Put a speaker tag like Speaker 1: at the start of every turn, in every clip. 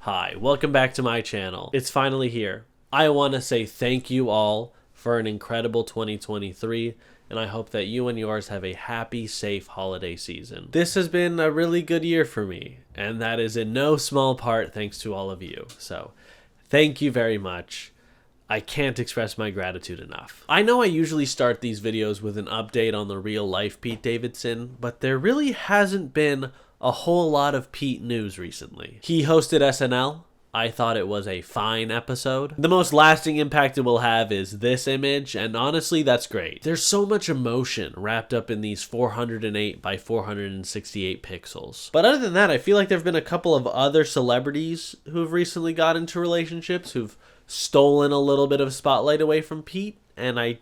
Speaker 1: Hi, welcome back to my channel. It's finally here. I want to say thank you all for an incredible 2023, and I hope that you and yours have a happy, safe holiday season. This has been a really good year for me, and that is in no small part thanks to all of you. So, thank you very much. I can't express my gratitude enough. I know I usually start these videos with an update on the real life Pete Davidson, but there really hasn't been a whole lot of Pete news recently. He hosted SNL. I thought it was a fine episode. The most lasting impact it will have is this image, and honestly, that's great. There's so much emotion wrapped up in these 408 by 468 pixels. But other than that, I feel like there have been a couple of other celebrities who've recently got into relationships who've stolen a little bit of spotlight away from Pete, and I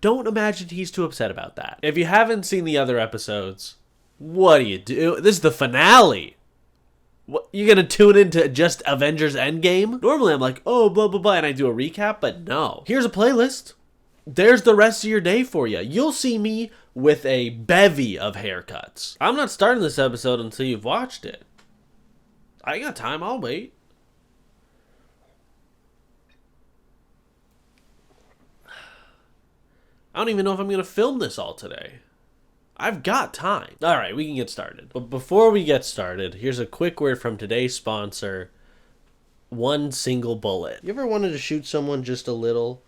Speaker 1: don't imagine he's too upset about that. If you haven't seen the other episodes, what do you do? This is the finale. What, you gonna tune into just Avengers Endgame? Normally I'm like, oh, blah, blah, blah, and I do a recap, but no. Here's a playlist. There's the rest of your day for you. You'll see me with a bevy of haircuts. I'm not starting this episode until you've watched it. I got time, I'll wait. I don't even know if I'm gonna film this all today. I've got time. All right, we can get started. But before we get started, here's a quick word from today's sponsor, One Single Bullet. You ever wanted to shoot someone just a little?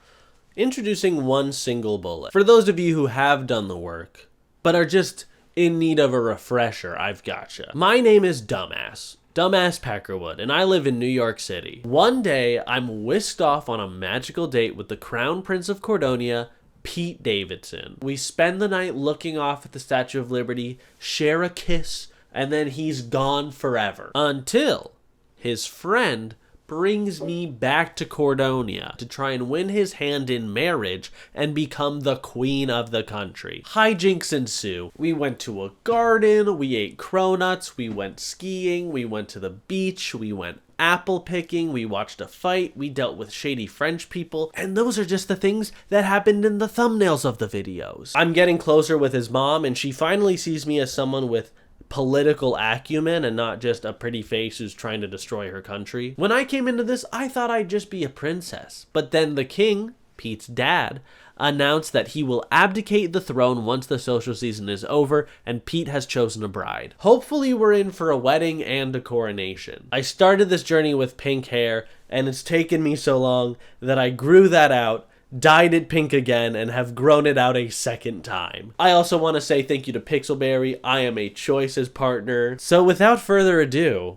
Speaker 1: Introducing One Single Bullet. For those of you who have done the work, but are just in need of a refresher, I've gotcha. My name is Dumbass Peckerwood, and I live in New York City. One day, I'm whisked off on a magical date with the Crown Prince of Cordonia, Pete Davidson. We spend the night looking off at the Statue of Liberty, share a kiss, and then he's gone forever. Until his friend brings me back to Cordonia to try and win his hand in marriage and become the queen of the country. Hijinks ensue. We went to a garden, we ate cronuts, we went skiing, we went to the beach, we went apple picking, we watched a fight, we dealt with shady French people, and those are just the things that happened in the thumbnails of the videos. I'm getting closer with his mom, and she finally sees me as someone with political acumen and not just a pretty face who's trying to destroy her country. When I came into this, I thought I'd just be a princess, but then the king, Pete's dad, announced that he will abdicate the throne once the social season is over and Pete has chosen a bride. Hopefully we're in for a wedding and a coronation. I started this journey with pink hair, and it's taken me so long that I grew that out, dyed it pink again, and have grown it out a second time. I also want to say thank you to Pixelberry. I am a Choices partner. So without further ado,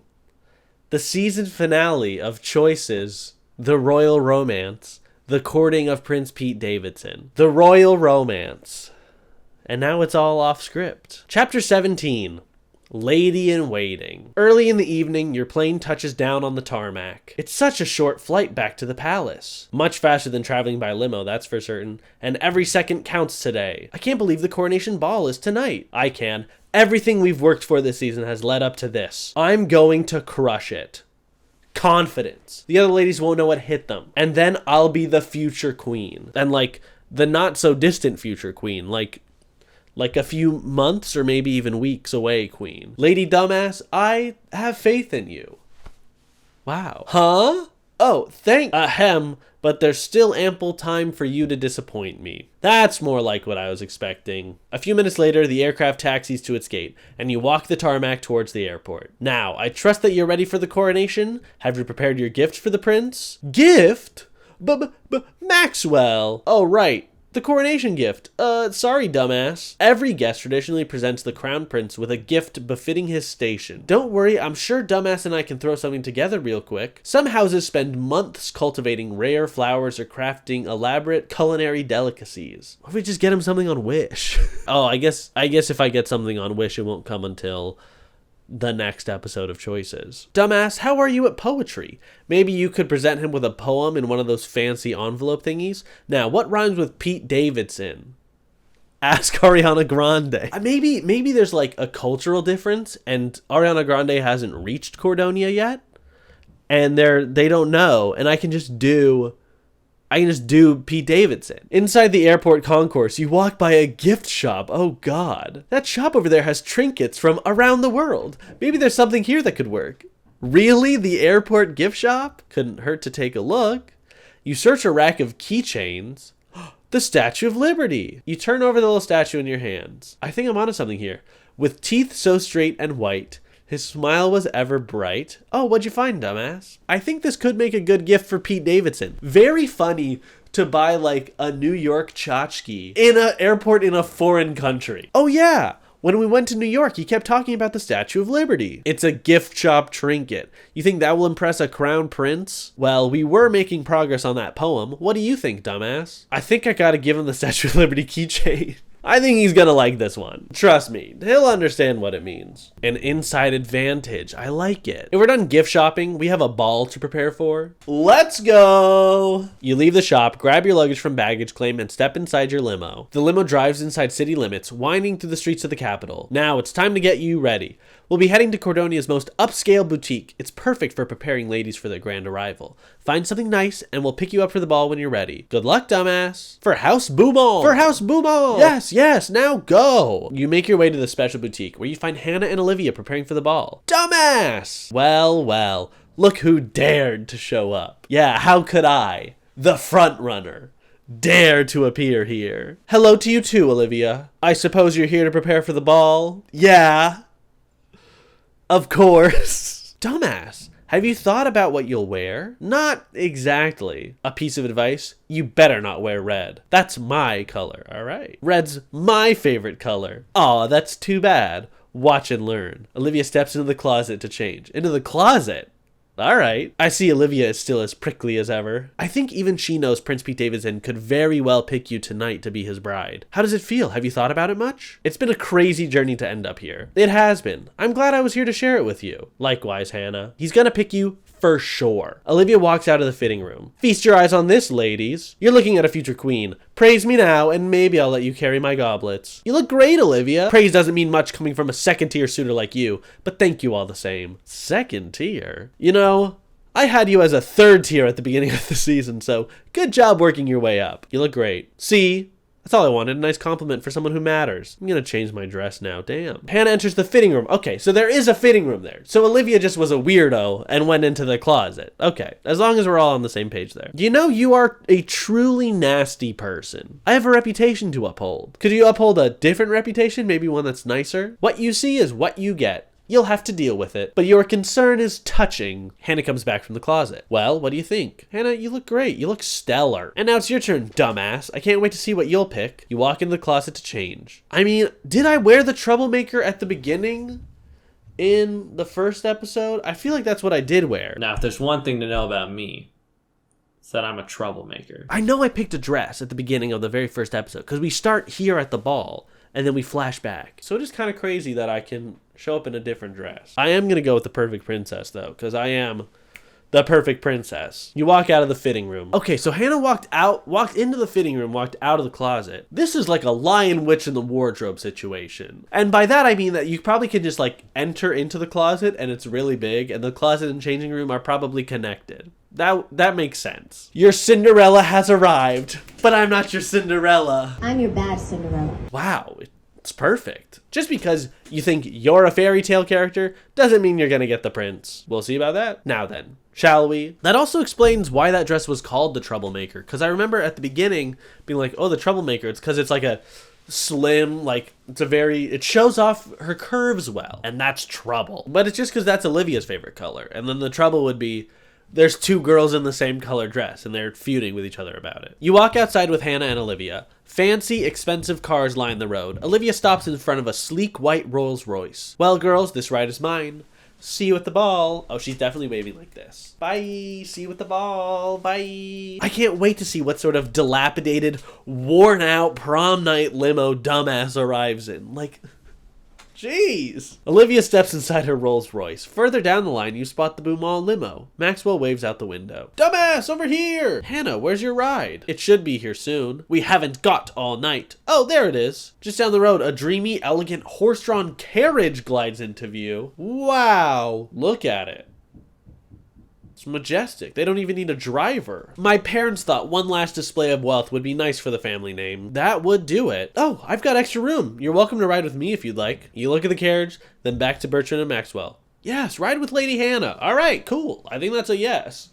Speaker 1: the season finale of Choices, The Royal Romance, the courting of Prince Pete Davidson. The Royal Romance. And now it's all off script. Chapter 17. Lady in Waiting. Early in the evening, your plane touches down on the tarmac. It's such a short flight back to the palace. Much faster than traveling by limo, that's for certain. And every second counts today. I can't believe the coronation ball is tonight. I can. Everything we've worked for this season has led up to this. I'm going to crush it. Confidence. The other ladies won't know what hit them. And then I'll be the future queen. And like the not so distant future queen. Like a few months or maybe even weeks away queen. Lady Dumbass, I have faith in you. Wow. Huh? Oh, thank ahem, but there's still ample time for you to disappoint me. That's more like what I was expecting. A few minutes later, the aircraft taxis to its gate, and you walk the tarmac towards the airport. Now, I trust that you're ready for the coronation. Have you prepared your gift for the prince? Gift? Maxwell. Oh, right. The coronation gift. Sorry, dumbass. Every guest traditionally presents the crown prince with a gift befitting his station. Don't worry, I'm sure dumbass and I can throw something together real quick. Some houses spend months cultivating rare flowers or crafting elaborate culinary delicacies. What if we just get him something on Wish? Oh, I guess if I get something on Wish, it won't come until the next episode of Choices. Dumbass, how are you at poetry? Maybe you could present him with a poem in one of those fancy envelope thingies. Now, what rhymes with Pete Davidson? Ask Ariana Grande. Maybe there's like a cultural difference and Ariana Grande hasn't reached Cordonia yet. And they don't know. And I can just do Pete Davidson. Inside the airport concourse, you walk by a gift shop. Oh God. That shop over there has trinkets from around the world. Maybe there's something here that could work. Really? The airport gift shop? Couldn't hurt to take a look. You search a rack of keychains. The Statue of Liberty. You turn over the little statue in your hands. I think I'm onto something here. With teeth so straight and white, his smile was ever bright. Oh, what'd you find, dumbass? I think this could make a good gift for Pete Davidson. Very funny to buy like a New York tchotchke in an airport in a foreign country. Oh yeah. When we went to New York, he kept talking about the Statue of Liberty. It's a gift shop trinket. You think that will impress a crown prince? Well, we were making progress on that poem. What do you think, dumbass? I think I gotta give him the Statue of Liberty keychain. I think he's gonna like this one. Trust me, he'll understand what it means. An inside advantage. I like it. If we're done gift shopping, we have a ball to prepare for. Let's go! You leave the shop, grab your luggage from baggage claim, and step inside your limo. The limo drives inside city limits, winding through the streets of the capital. Now it's time to get you ready. We'll be heading to Cordonia's most upscale boutique. It's perfect for preparing ladies for their grand arrival. Find something nice, and we'll pick you up for the ball when you're ready. Good luck, dumbass. For House Boomall! For House Boomall! Yes, now go! You make your way to the special boutique, where you find Hannah and Olivia preparing for the ball. Dumbass! Well, look who dared to show up. Yeah, how could I, the front runner, dare to appear here? Hello to you too, Olivia. I suppose you're here to prepare for the ball? Yeah. Of course. Dumbass, have you thought about what you'll wear? Not exactly. A piece of advice, you better not wear red. That's my color, all right? Red's my favorite color. Aw, that's too bad. Watch and learn. Olivia steps into the closet to change. Into the closet? All right. I see Olivia is still as prickly as ever. I think even she knows Prince Pete Davidson could very well pick you tonight to be his bride. How does it feel? Have you thought about it much? It's been a crazy journey to end up here. It has been. I'm glad I was here to share it with you. Likewise, Hannah. He's gonna pick you for sure. Olivia walks out of the fitting room. Feast your eyes on this, ladies. You're looking at a future queen. Praise me now, and maybe I'll let you carry my goblets. You look great, Olivia. Praise doesn't mean much coming from a second-tier suitor like you, but thank you all the same. Second tier? You know, I had you as a third tier at the beginning of the season, so good job working your way up. You look great. See? That's all I wanted, a nice compliment for someone who matters. I'm gonna change my dress now, damn. Hannah enters the fitting room. Okay, so there is a fitting room there. So Olivia just was a weirdo and went into the closet. Okay, as long as we're all on the same page there. You know, you are a truly nasty person. I have a reputation to uphold. Could you uphold a different reputation? Maybe one that's nicer? What you see is what you get. You'll have to deal with it. But your concern is touching. Hannah comes back from the closet. Well, what do you think? Hannah, you look great. You look stellar. And now it's your turn, dumbass. I can't wait to see what you'll pick. You walk into the closet to change. I mean, did I wear the troublemaker at the beginning in the first episode? I feel like that's what I did wear.
Speaker 2: Now, if there's one thing to know about me, it's that I'm a troublemaker.
Speaker 1: I know I picked a dress at the beginning of the very first episode because we start here at the ball and then we flash back. So it is kind of crazy that I can show up in a different dress. I am going to go with the perfect princess, though, because I am the perfect princess. You walk out of the fitting room. Okay, so Hannah walked into the fitting room, walked out of the closet. This is like a Lion Witch in the wardrobe situation. And by that, I mean that you probably could just like enter into the closet and it's really big, and the closet and changing room are probably connected. That makes sense. Your Cinderella has arrived, but I'm not your Cinderella.
Speaker 3: I'm your bad Cinderella.
Speaker 1: Wow, it's perfect. Just because you think you're a fairy tale character doesn't mean you're gonna get the prince. We'll see about that. Now then, shall we? That also explains why that dress was called the Troublemaker, because I remember at the beginning being like, oh, the Troublemaker, it's because it's like a slim, like, it shows off her curves well, and that's trouble. But it's just because that's Olivia's favorite color, and then the trouble would be there's two girls in the same color dress, and they're feuding with each other about it. You walk outside with Hannah and Olivia. Fancy, expensive cars line the road. Olivia stops in front of a sleek white Rolls Royce. Well, girls, this ride is mine. See you at the ball. Oh, she's definitely waving like this. Bye. See you at the ball. Bye. I can't wait to see what sort of dilapidated, worn out prom night limo dumbass arrives in. Like, jeez. Olivia steps inside her Rolls Royce. Further down the line, you spot the Boomall limo. Maxwell waves out the window. Dumbass, over here! Hannah, where's your ride? It should be here soon. We haven't got all night. Oh, there it is. Just down the road, a dreamy, elegant, horse-drawn carriage glides into view. Wow, look at it. It's majestic. They don't even need a driver. My parents thought one last display of wealth would be nice for the family name. That would do it. Oh, I've got extra room. You're welcome to ride with me if you'd like. You look at the carriage, then back to Bertrand and Maxwell. Yes, ride with Lady Hannah. All right, cool. I think that's a yes.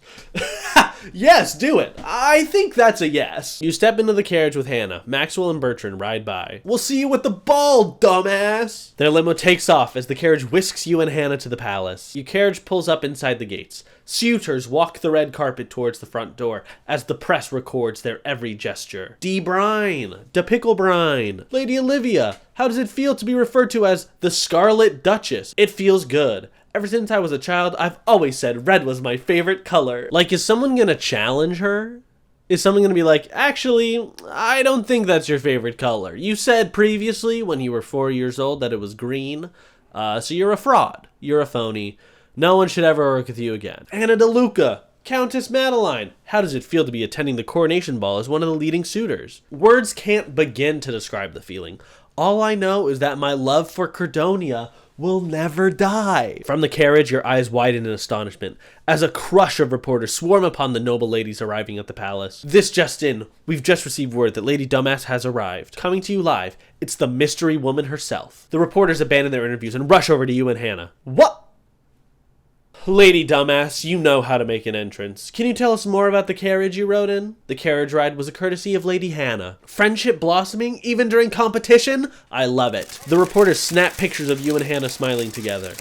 Speaker 1: Yes, do it. I think that's a yes. You step into the carriage with Hannah. Maxwell and Bertrand ride by. We'll see you at the ball, dumbass. Their limo takes off as the carriage whisks you and Hannah to the palace. Your carriage pulls up inside the gates. Suitors walk the red carpet towards the front door as the press records their every gesture. D. Brine, Da Pickle Brine, Lady Olivia. How does it feel to be referred to as the Scarlet Duchess? It feels good. Ever since I was a child, I've always said red was my favorite color. Like, is someone gonna challenge her? Is someone gonna be like, actually, I don't think that's your favorite color. You said previously when you were 4 years old that it was green, so you're a fraud. You're a phony. No one should ever work with you again. Anna DeLuca, Countess Madeline. How does it feel to be attending the coronation ball as one of the leading suitors? Words can't begin to describe the feeling. All I know is that my love for Cordonia will never die. From the carriage, your eyes widen in astonishment as a crush of reporters swarm upon the noble ladies arriving at the palace. This just in, we've just received word that Lady Dumbass has arrived. Coming to you live, it's the mystery woman herself. The reporters abandon their interviews and rush over to you and Hannah. What? Lady Dumbass, you know how to make an entrance. Can you tell us more about the carriage you rode in? The carriage ride was a courtesy of Lady Hannah. Friendship blossoming, even during competition? I love it. The reporters snap pictures of you and Hannah smiling together.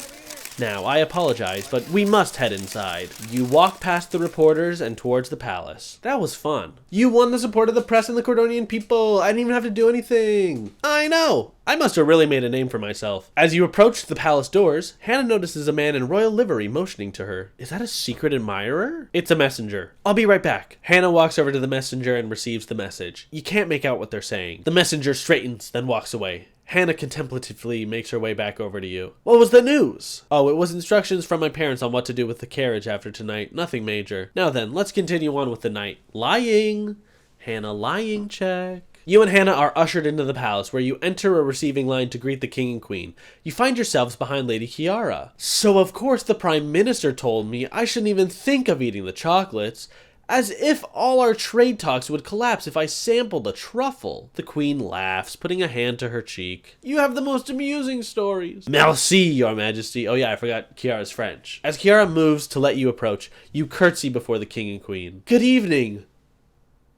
Speaker 1: Now, I apologize, but we must head inside. You walk past the reporters and towards the palace. That was fun. You won the support of the press and the Cordonian people. I didn't even have to do anything. I know. I must have really made a name for myself. As you approach the palace doors, Hannah notices a man in royal livery motioning to her. Is that a secret admirer? It's a messenger. I'll be right back. Hannah walks over to the messenger and receives the message. You can't make out what they're saying. The messenger straightens, then walks away. Hannah contemplatively makes her way back over to you. What was the news? Oh, it was instructions from my parents on what to do with the carriage after tonight. Nothing major. Now then, let's continue on with the night. Lying. Hannah lying check. You and Hannah are ushered into the palace, where you enter a receiving line to greet the king and queen. You find yourselves behind Lady Kiara. So of course the prime minister told me I shouldn't even think of eating the chocolates. As if all our trade talks would collapse if I sampled a truffle. The queen laughs, putting a hand to her cheek. You have the most amusing stories. Merci, your majesty. Oh yeah, I forgot Kiara's French. As Kiara moves to let you approach, you curtsy before the king and queen. Good evening,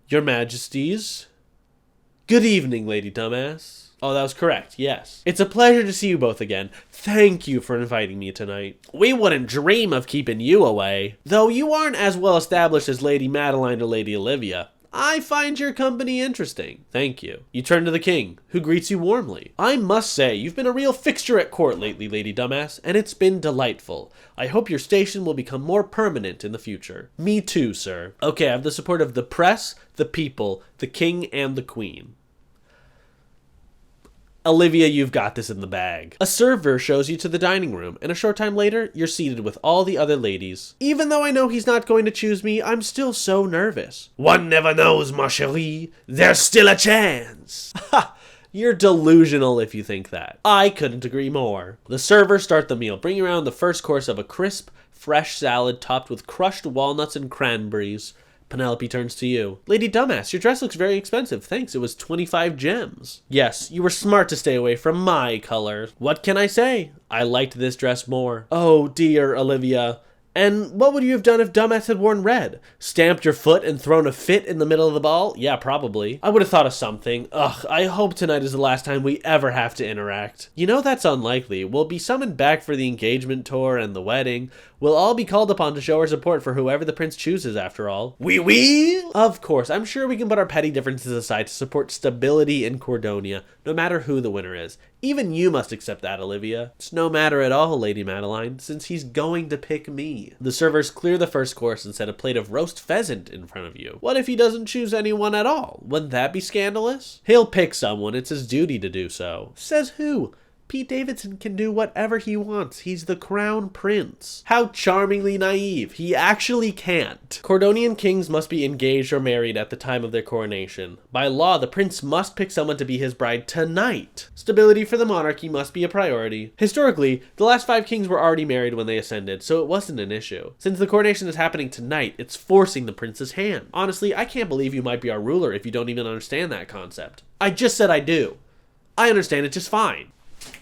Speaker 1: your majesties. Good evening, Lady Dumbass. Oh, that was correct, yes. It's a pleasure to see you both again. Thank you for inviting me tonight. We wouldn't dream of keeping you away. Though you aren't as well established as Lady Madeline or Lady Olivia. I find your company interesting. Thank you. You turn to the king, who greets you warmly. I must say, you've been a real fixture at court lately, Lady Dumbass, and it's been delightful. I hope your station will become more permanent in the future. Me too, sir. Okay, I have the support of the press, the people, the king, and the queen. Olivia, you've got this in the bag. A server shows you to the dining room, and a short time later, you're seated with all the other ladies. Even though I know he's not going to choose me, I'm still so nervous. One never knows, ma chérie. There's still a chance. Ha! You're delusional if you think that. I couldn't agree more. The servers start the meal, bringing around the first course of a crisp, fresh salad topped with crushed walnuts and cranberries. Penelope turns to you. Lady Dumbass, your dress looks very expensive. Thanks, it was 25 gems. Yes, you were smart to stay away from my color. What can I say? I liked this dress more. Oh, dear Olivia. And what would you have done if Dumbass had worn red? Stamped your foot and thrown a fit in the middle of the ball? Yeah, probably. I would have thought of something. Ugh, I hope tonight is the last time we ever have to interact. You know that's unlikely. We'll be summoned back for the engagement tour and the wedding. We'll all be called upon to show our support for whoever the prince chooses, after all. Oui, oui! Of course, I'm sure we can put our petty differences aside to support stability in Cordonia, no matter who the winner is. Even you must accept that, Olivia. It's no matter at all, Lady Madeline, since he's going to pick me. The servers clear the first course and set a plate of roast pheasant in front of you. What if he doesn't choose anyone at all? Wouldn't that be scandalous? He'll pick someone. It's his duty to do so. Says who? Pete Davidson can do whatever he wants. He's the crown prince. How charmingly naive. He actually can't. Cordonian kings must be engaged or married at the time of their coronation. By law, the prince must pick someone to be his bride tonight. Stability for the monarchy must be a priority. Historically, the last 5 kings were already married when they ascended, so it wasn't an issue. Since the coronation is happening tonight, it's forcing the prince's hand. Honestly, I can't believe you might be our ruler if you don't even understand that concept. I just said I do. I understand it just fine.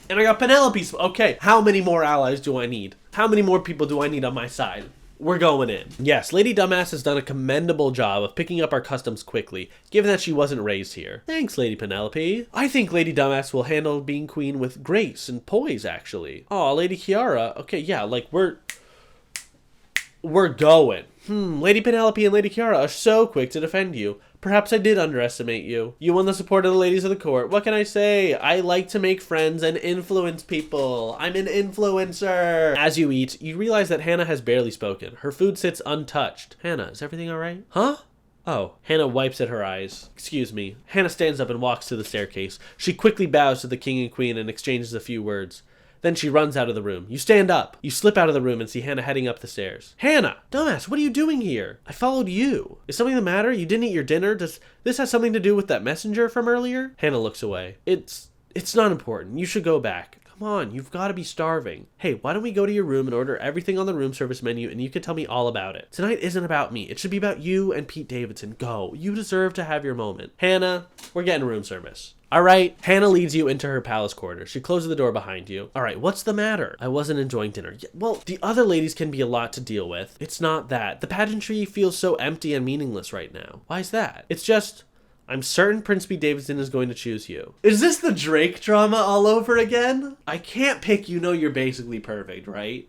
Speaker 1: And I got Penelope's. Okay, how many more allies do I need? How many more people do I need on my side? We're going in. Yes, Lady Dumbass has done a commendable job of picking up our customs quickly, given that she wasn't raised here. Thanks, Lady Penelope. I think Lady Dumbass will handle being queen with grace and poise, actually. Aw, Lady Kiara. Okay, yeah, like, we're going. Lady Penelope and Lady Kiara are so quick to defend you. Perhaps I did underestimate you. You won the support of the ladies of the court. What can I say? I like to make friends and influence people. I'm an influencer. As you eat, you realize that Hannah has barely spoken. Her food sits untouched. Hannah, is everything all right? Huh? Oh. Hannah wipes at her eyes. Excuse me. Hannah stands up and walks to the staircase. She quickly bows to the king and queen and exchanges a few words. Then she runs out of the room. You stand up. You slip out of the room and see Hannah heading up the stairs. Hannah! Dumbass, what are you doing here? I followed you. Is something the matter? You didn't eat your dinner? Does this have something to do with that messenger from earlier? Hannah looks away. It's not important. You should go back. Come on, you've got to be starving. Hey, why don't we go to your room and order everything on the room service menu and you can tell me all about it. Tonight isn't about me. It should be about you and Pete Davidson. Go. You deserve to have your moment. Hannah, we're getting room service. All right. Hannah leads you into her palace quarters. She closes the door behind you. All right, what's the matter? I wasn't enjoying dinner. Well, the other ladies can be a lot to deal with. It's not that. The pageantry feels so empty and meaningless right now. Why is that? It's just... I'm certain Prince Pete Davidson is going to choose you. Is this the Drake drama all over again? I can't pick you know you're basically perfect, right?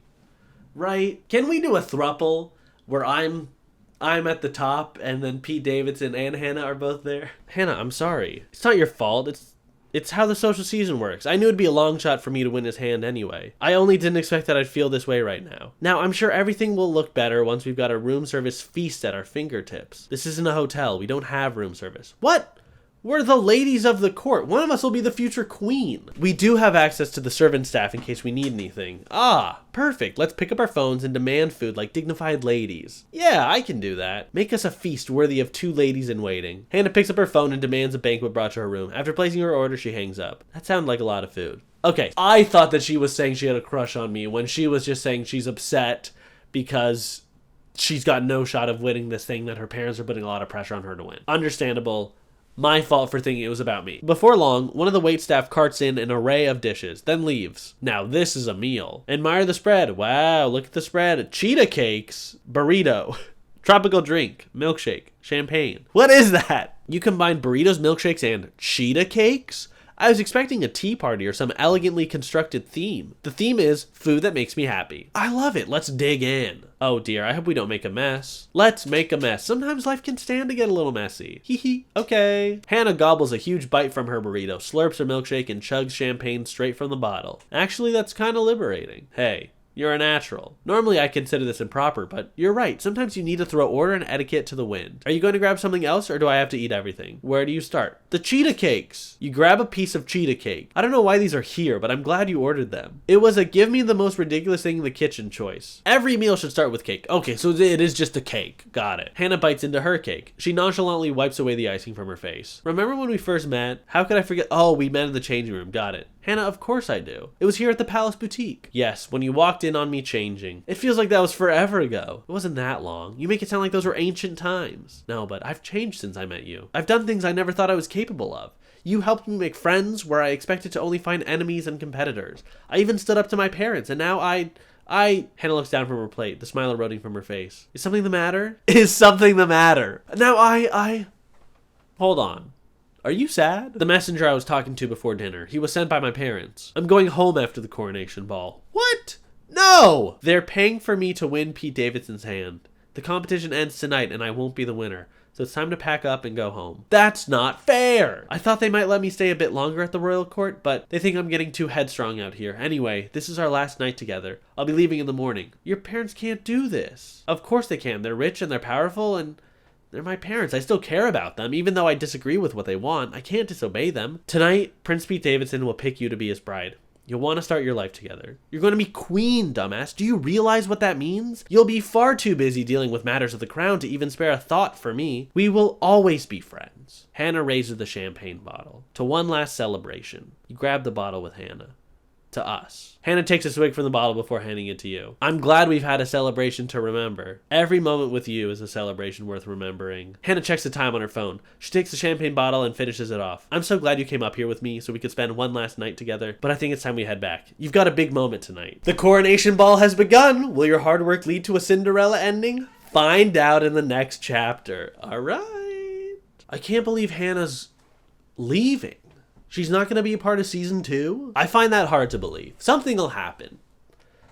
Speaker 1: Right? Can we do a throuple where I'm at the top and then Pete Davidson and Hannah are both there? Hannah, I'm sorry. It's not your fault. It's how the social season works. I knew it'd be a long shot for me to win his hand anyway. I only didn't expect that I'd feel this way right now. Now, I'm sure everything will look better once we've got a room service feast at our fingertips. This isn't a hotel. We don't have room service. What? We're the ladies of the court. One of us will be the future queen. We do have access to the servant staff in case we need anything. Ah, perfect. Let's pick up our phones and demand food like dignified ladies. Yeah, I can do that. Make us a feast worthy of two ladies in waiting. Hannah picks up her phone and demands a banquet brought to her room. After placing her order, she hangs up. That sounded like a lot of food. Okay, I thought that she was saying she had a crush on me when she was just saying she's upset because she's got no shot of winning this thing that her parents are putting a lot of pressure on her to win. Understandable. My fault for thinking it was about me. Before long, one of the waitstaff carts in an array of dishes, then leaves. Now this is a meal. Admire the spread. Wow, look at the spread. Cheetah cakes, burrito, tropical drink, milkshake, champagne. What is that? You combine burritos, milkshakes, and cheetah cakes? I was expecting a tea party or some elegantly constructed theme. The theme is food that makes me happy. I love it. Let's dig in. Oh dear, I hope we don't make a mess. Let's make a mess. Sometimes life can stand to get a little messy. Hee hee. Okay. Hannah gobbles a huge bite from her burrito, slurps her milkshake, and chugs champagne straight from the bottle. Actually, that's kind of liberating. Hey. You're a natural. Normally I consider this improper, but you're right. Sometimes you need to throw order and etiquette to the wind. Are you going to grab something else or do I have to eat everything? Where do you start? The cheetah cakes. You grab a piece of cheetah cake. I don't know why these are here, but I'm glad you ordered them. It was a give me the most ridiculous thing in the kitchen choice. Every meal should start with cake. Okay, so it is just a cake. Got it. Hannah bites into her cake. She nonchalantly wipes away the icing from her face. Remember when we first met? How could I forget? Oh, we met in the changing room. Got it. Hannah, of course I do. It was here at the Palace Boutique. Yes, when you walked in on me changing. It feels like that was forever ago. It wasn't that long. You make it sound like those were ancient times. No, but I've changed since I met you. I've done things I never thought I was capable of. You helped me make friends where I expected to only find enemies and competitors. I even stood up to my parents, and now Hannah looks down from her plate, the smile eroding from her face. Is something the matter? Is something the matter? Now Hold on. Are you sad? The messenger I was talking to before dinner. He was sent by my parents. I'm going home after the coronation ball. What? No! They're paying for me to win Pete Davidson's hand. The competition ends tonight and I won't be the winner. So it's time to pack up and go home. That's not fair! I thought they might let me stay a bit longer at the royal court, but they think I'm getting too headstrong out here. Anyway, this is our last night together. I'll be leaving in the morning. Your parents can't do this. Of course they can. They're rich and they're powerful and... they're my parents. I still care about them, even though I disagree with what they want. I can't disobey them. Tonight, Prince Pete Davidson will pick you to be his bride. You'll want to start your life together. You're going to be queen, dumbass. Do you realize what that means? You'll be far too busy dealing with matters of the crown to even spare a thought for me. We will always be friends. Hannah raises the champagne bottle to one last celebration. You grab the bottle with Hannah. to us. Hannah takes a swig from the bottle before handing it to you. I'm glad we've had a celebration to remember. Every moment with you is a celebration worth remembering. Hannah checks the time on her phone. She takes the champagne bottle and finishes it off. I'm so glad you came up here with me so we could spend one last night together, but I think it's time we head back. You've got a big moment tonight. The coronation ball has begun. Will your hard work lead to a Cinderella ending? Find out in the next chapter. All right. I can't believe Hannah's leaving. She's not going to be a part of season 2? I find that hard to believe. Something will happen.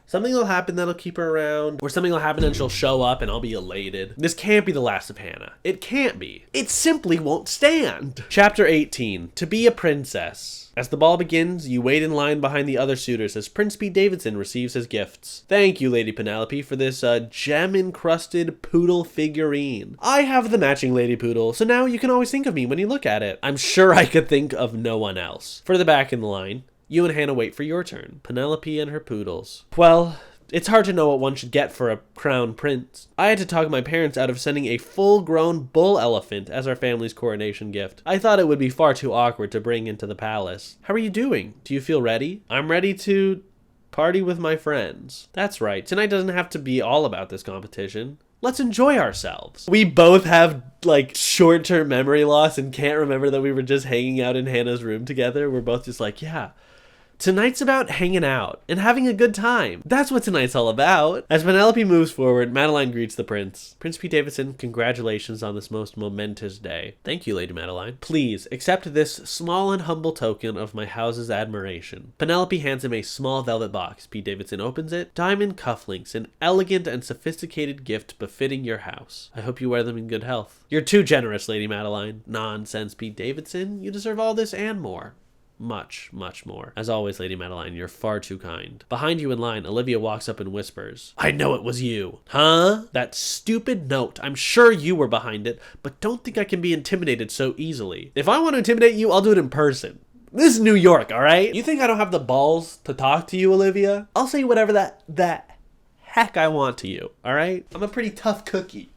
Speaker 1: Something will happen that'll keep her around, or something will happen and she'll show up and I'll be elated. This can't be the last of Hannah. It can't be. It simply won't stand. Chapter 18, To Be a Princess. As the ball begins, you wait in line behind the other suitors as Prince Pete Davidson receives his gifts. Thank you, Lady Penelope, for this gem-encrusted poodle figurine. I have the matching Lady Poodle, so now you can always think of me when you look at it. I'm sure I could think of no one else. Further back in the line, you and Hannah wait for your turn. Penelope and her poodles. Well, it's hard to know what one should get for a crown prince. I had to talk my parents out of sending a full-grown bull elephant as our family's coronation gift. I thought it would be far too awkward to bring into the palace. How are you doing? Do you feel ready? I'm ready to party with my friends. That's right. Tonight doesn't have to be all about this competition. Let's enjoy ourselves. We both have, like, short-term memory loss and can't remember that we were just hanging out in Hannah's room together. We're both just like, yeah. Tonight's about hanging out and having a good time. That's what tonight's all about. As Penelope moves forward, Madeline greets the prince. Prince Pete Davidson, congratulations on this most momentous day. Thank you, Lady Madeline. Please, accept this small and humble token of my house's admiration. Penelope hands him a small velvet box. Pete Davidson opens it. Diamond cufflinks, an elegant and sophisticated gift befitting your house. I hope you wear them in good health. You're too generous, Lady Madeline. Nonsense, Pete Davidson. You deserve all this and more. Much, much more. As always, Lady Madeline, you're far too kind. Behind you in line, Olivia walks up and whispers, I know it was you. Huh? That stupid note. I'm sure you were behind it, but don't think I can be intimidated so easily. If I want to intimidate you, I'll do it in person. This is New York, all right? You think I don't have the balls to talk to you, Olivia? I'll say whatever that heck I want to you, all right? I'm a pretty tough cookie.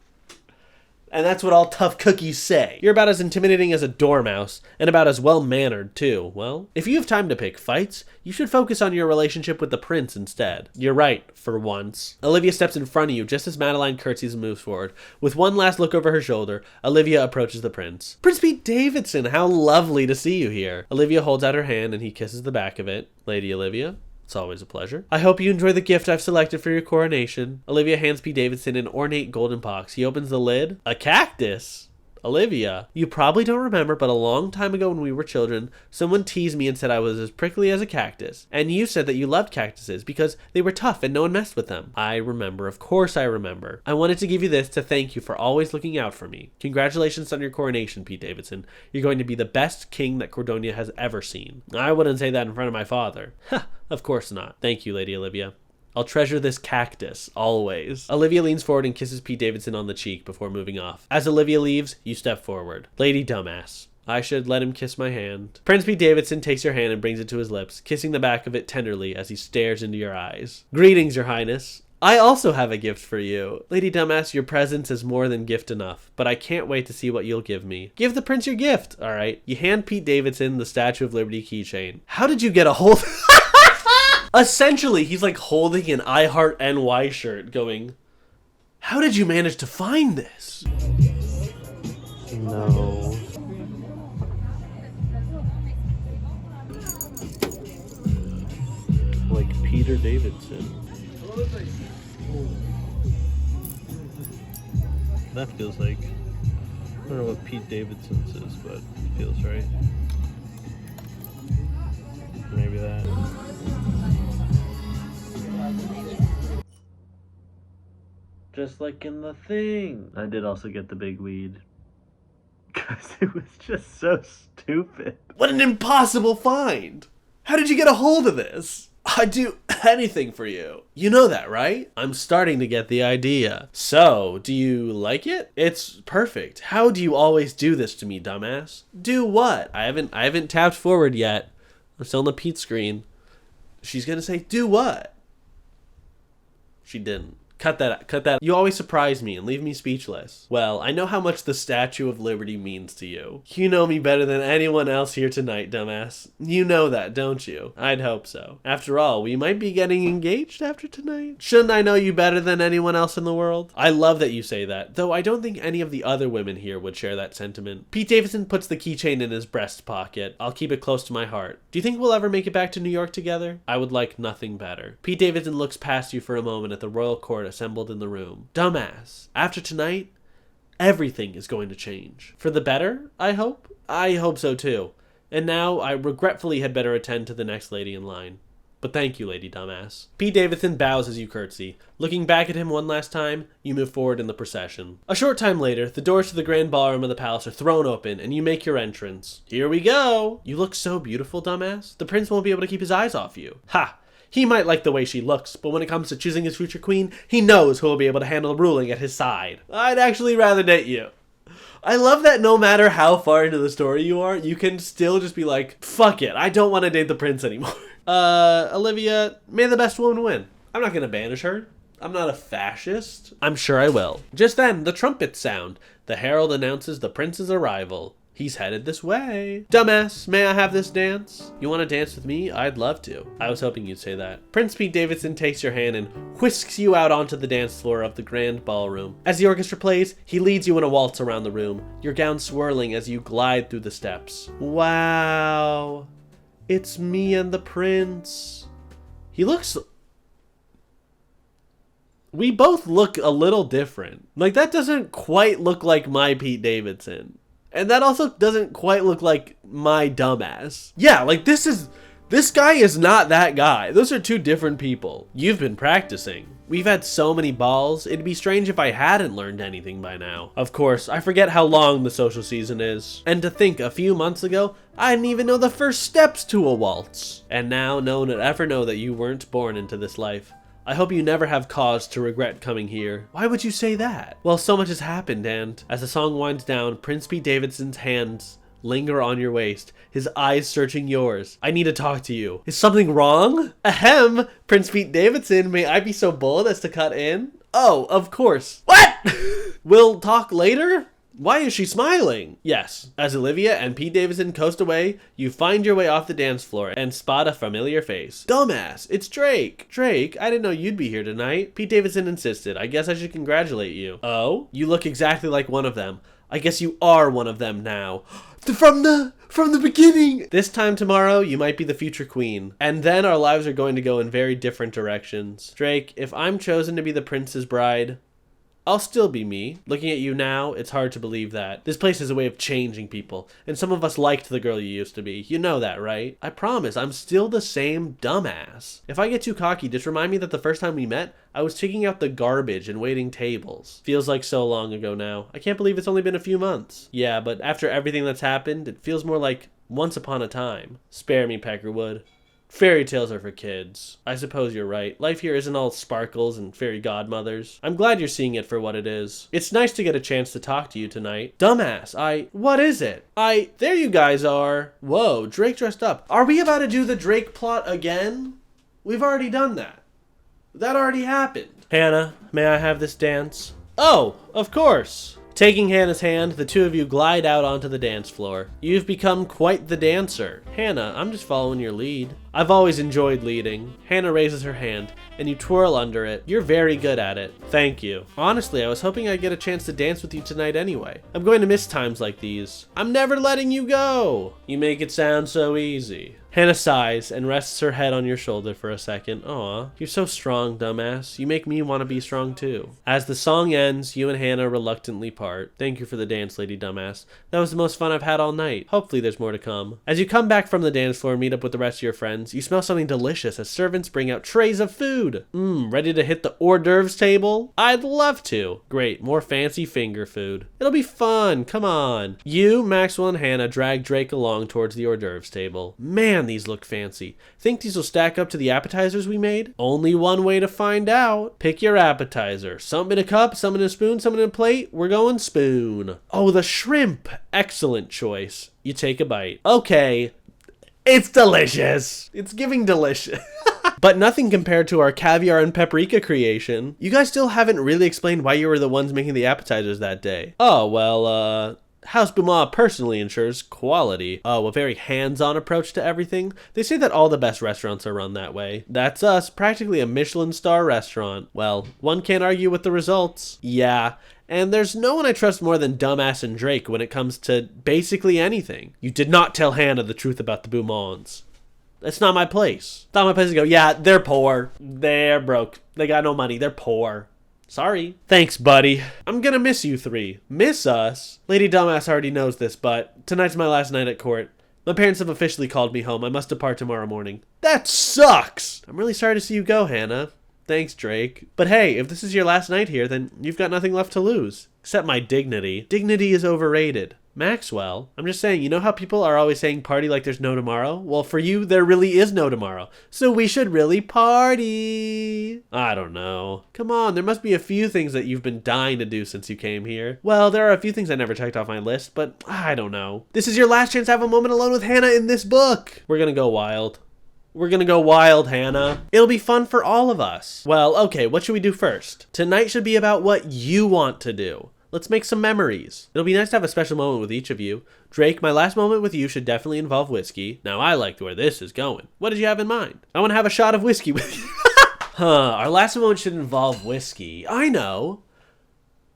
Speaker 1: And that's what all tough cookies say. You're about as intimidating as a dormouse, and about as well-mannered, too. Well, if you have time to pick fights, you should focus on your relationship with the prince instead. You're right, for once. Olivia steps in front of you just as Madeline curtsies and moves forward. With one last look over her shoulder, Olivia approaches the prince. Prince Pete Davidson, how lovely to see you here. Olivia holds out her hand and he kisses the back of it. Lady Olivia, it's always a pleasure. I hope you enjoy the gift I've selected for your coronation. Olivia hands Pete Davidson an ornate golden box. He opens the lid. A cactus. Olivia, you probably don't remember, but a long time ago when we were children, someone teased me and said I was as prickly as a cactus. And you said that you loved cactuses because they were tough and no one messed with them. I remember. Of course I remember. I wanted to give you this to thank you for always looking out for me. Congratulations on your coronation, Pete Davidson. You're going to be the best king that Cordonia has ever seen. I wouldn't say that in front of my father. Ha, of course not. Thank you, Lady Olivia. I'll treasure this cactus, always. Olivia leans forward and kisses Pete Davidson on the cheek before moving off. As Olivia leaves, you step forward. Lady Dumbass. I should let him kiss my hand. Prince Pete Davidson takes your hand and brings it to his lips, kissing the back of it tenderly as he stares into your eyes. Greetings, Your Highness. I also have a gift for you. Lady Dumbass, your presence is more than gift enough, but I can't wait to see what you'll give me. Give the prince your gift, all right? You hand Pete Davidson the Statue of Liberty keychain. How did you get a hold Essentially, he's like holding an I Heart NY shirt going, how did you manage to find this? No. Like Peter Davidson. That feels like, I don't know what Pete Davidson's is, but it feels right. Maybe that. Just like in the thing. I did also get the big weed. Because it was just so stupid. What an impossible find! How did you get a hold of this? I'd do anything for you. You know that, right? I'm starting to get the idea. So, do you like it? It's perfect. How do you always do this to me, dumbass? Do what? I haven't tapped forward yet. I'm still on the Pete screen. She's gonna say, do what? She didn't. Cut that out. Cut that. You always surprise me and leave me speechless. Well, I know how much the Statue of Liberty means to you. You know me better than anyone else here tonight, dumbass. You know that, don't you? I'd hope so. After all, we might be getting engaged after tonight. Shouldn't I know you better than anyone else in the world? I love that you say that, though I don't think any of the other women here would share that sentiment. Pete Davidson puts the keychain in his breast pocket. I'll keep it close to my heart. Do you think we'll ever make it back to New York together? I would like nothing better. Pete Davidson looks past you for a moment at the royal court assembled in the room. Dumbass. After tonight, everything is going to change. For the better, I hope? I hope so too. And now, I regretfully had better attend to the next lady in line. But thank you, Lady Dumbass. Pete Davidson bows as you curtsy. Looking back at him one last time, you move forward in the procession. A short time later, the doors to the grand ballroom of the palace are thrown open, and you make your entrance. Here we go! You look so beautiful, dumbass. The prince won't be able to keep his eyes off you. Ha! He might like the way she looks, but when it comes to choosing his future queen, he knows who will be able to handle ruling at his side. I'd actually rather date you. I love that no matter how far into the story you are, you can still just be like, fuck it, I don't want to date the prince anymore. Olivia, may the best woman win. I'm not gonna banish her. I'm not a fascist. I'm sure I will. Just then, the trumpets sound. The herald announces the prince's arrival. He's headed this way. Dumbass, may I have this dance? You want to dance with me? I'd love to. I was hoping you'd say that. Prince Pete Davidson takes your hand and whisks you out onto the dance floor of the grand ballroom. As the orchestra plays, he leads you in a waltz around the room, your gown swirling as you glide through the steps. Wow. It's me and the prince. He looks... We both look a little different. Like, that doesn't quite look like my Pete Davidson. And that also doesn't quite look like my dumbass. Yeah, like this guy is not that guy. Those are two different people. You've been practicing. We've had so many balls, it'd be strange if I hadn't learned anything by now. Of course, I forget how long the social season is. And to think, a few months ago, I didn't even know the first steps to a waltz. And now, no one would ever know that you weren't born into this life. I hope you never have cause to regret coming here. Why would you say that? Well, so much has happened, and as the song winds down, Prince Pete Davidson's hands linger on your waist, his eyes searching yours. I need to talk to you. Is something wrong? Ahem, Prince Pete Davidson, may I be so bold as to cut in? Oh, of course. What? We'll talk later? Why is she smiling? Yes, as Olivia and Pete Davidson coast away, you find your way off the dance floor and spot a familiar face. Dumbass, it's Drake. Drake, I didn't know you'd be here tonight. Pete Davidson insisted. I guess I should congratulate you. Oh? You look exactly like one of them. I guess you are one of them now. From the beginning! This time tomorrow, you might be the future queen. And then our lives are going to go in very different directions. Drake, if I'm chosen to be the prince's bride, I'll still be me. Looking at you now, it's hard to believe that. This place is a way of changing people, and some of us liked the girl you used to be. You know that, right? I promise, I'm still the same dumbass. If I get too cocky, just remind me that the first time we met, I was taking out the garbage and waiting tables. Feels like so long ago now. I can't believe it's only been a few months. Yeah, but after everything that's happened, it feels more like once upon a time. Spare me, Peckerwood. Fairy tales are for kids. I suppose you're right. Life here isn't all sparkles and fairy godmothers. I'm glad you're seeing it for what it is. It's nice to get a chance to talk to you tonight. Dumbass, what is it? There you guys are. Whoa, Drake dressed up. Are we about to do the Drake plot again? We've already done that. That already happened. Hannah, may I have this dance? Oh, of course. Taking Hannah's hand, the two of you glide out onto the dance floor. You've become quite the dancer. Hannah, I'm just following your lead. I've always enjoyed leading. Hannah raises her hand, and you twirl under it. You're very good at it. Thank you. Honestly, I was hoping I'd get a chance to dance with you tonight anyway. I'm going to miss times like these. I'm never letting you go. You make it sound so easy. Hannah sighs and rests her head on your shoulder for a second. Aw, you're so strong, dumbass. You make me want to be strong too. As the song ends, you and Hannah reluctantly part. Thank you for the dance, Lady Dumbass. That was the most fun I've had all night. Hopefully there's more to come. As you come back from the dance floor and meet up with the rest of your friends, you smell something delicious as servants bring out trays of food. Ready to hit the hors d'oeuvres table? I'd love to. Great, more fancy finger food. It'll be fun, come on. You, Maxwell, and Hannah drag Drake along towards the hors d'oeuvres table. Man, these look fancy. Think these will stack up to the appetizers we made? Only one way to find out. Pick your appetizer. Some in a cup, some in a spoon, some in a plate. We're going spoon. Oh, the shrimp. Excellent choice. You take a bite. Okay. It's delicious. It's giving delicious. But nothing compared to our caviar and paprika creation. You guys still haven't really explained why you were the ones making the appetizers that day. Oh, well, House Buma personally ensures quality. Oh, a very hands-on approach to everything. They say that all the best restaurants are run that way. That's us, practically a Michelin star restaurant. Well, one can't argue with the results. Yeah. And there's no one I trust more than Dumbass and Drake when it comes to basically anything. You did not tell Hannah the truth about the Boumons. That's not my place. It's not my place to go, yeah, they're poor. They're broke. They got no money. They're poor. Sorry. Thanks, buddy. I'm gonna miss you three. Miss us? Lady Dumbass already knows this, but tonight's my last night at court. My parents have officially called me home. I must depart tomorrow morning. That sucks! I'm really sorry to see you go, Hannah. Thanks, Drake. But hey, if this is your last night here, then you've got nothing left to lose. Except my dignity. Dignity is overrated. Maxwell, I'm just saying, you know how people are always saying party like there's no tomorrow? Well, for you, there really is no tomorrow. So we should really party. I don't know. Come on, there must be a few things that you've been dying to do since you came here. Well, there are a few things I never checked off my list, but I don't know. This is your last chance to have a moment alone with Hannah in this book. We're gonna go wild. We're gonna go wild, Hannah. It'll be fun for all of us. Well, okay, what should we do first? Tonight should be about what you want to do. Let's make some memories. It'll be nice to have a special moment with each of you. Drake, my last moment with you should definitely involve whiskey. Now, I like where this is going. What did you have in mind? I want to have a shot of whiskey with you. Our last moment should involve whiskey. I know.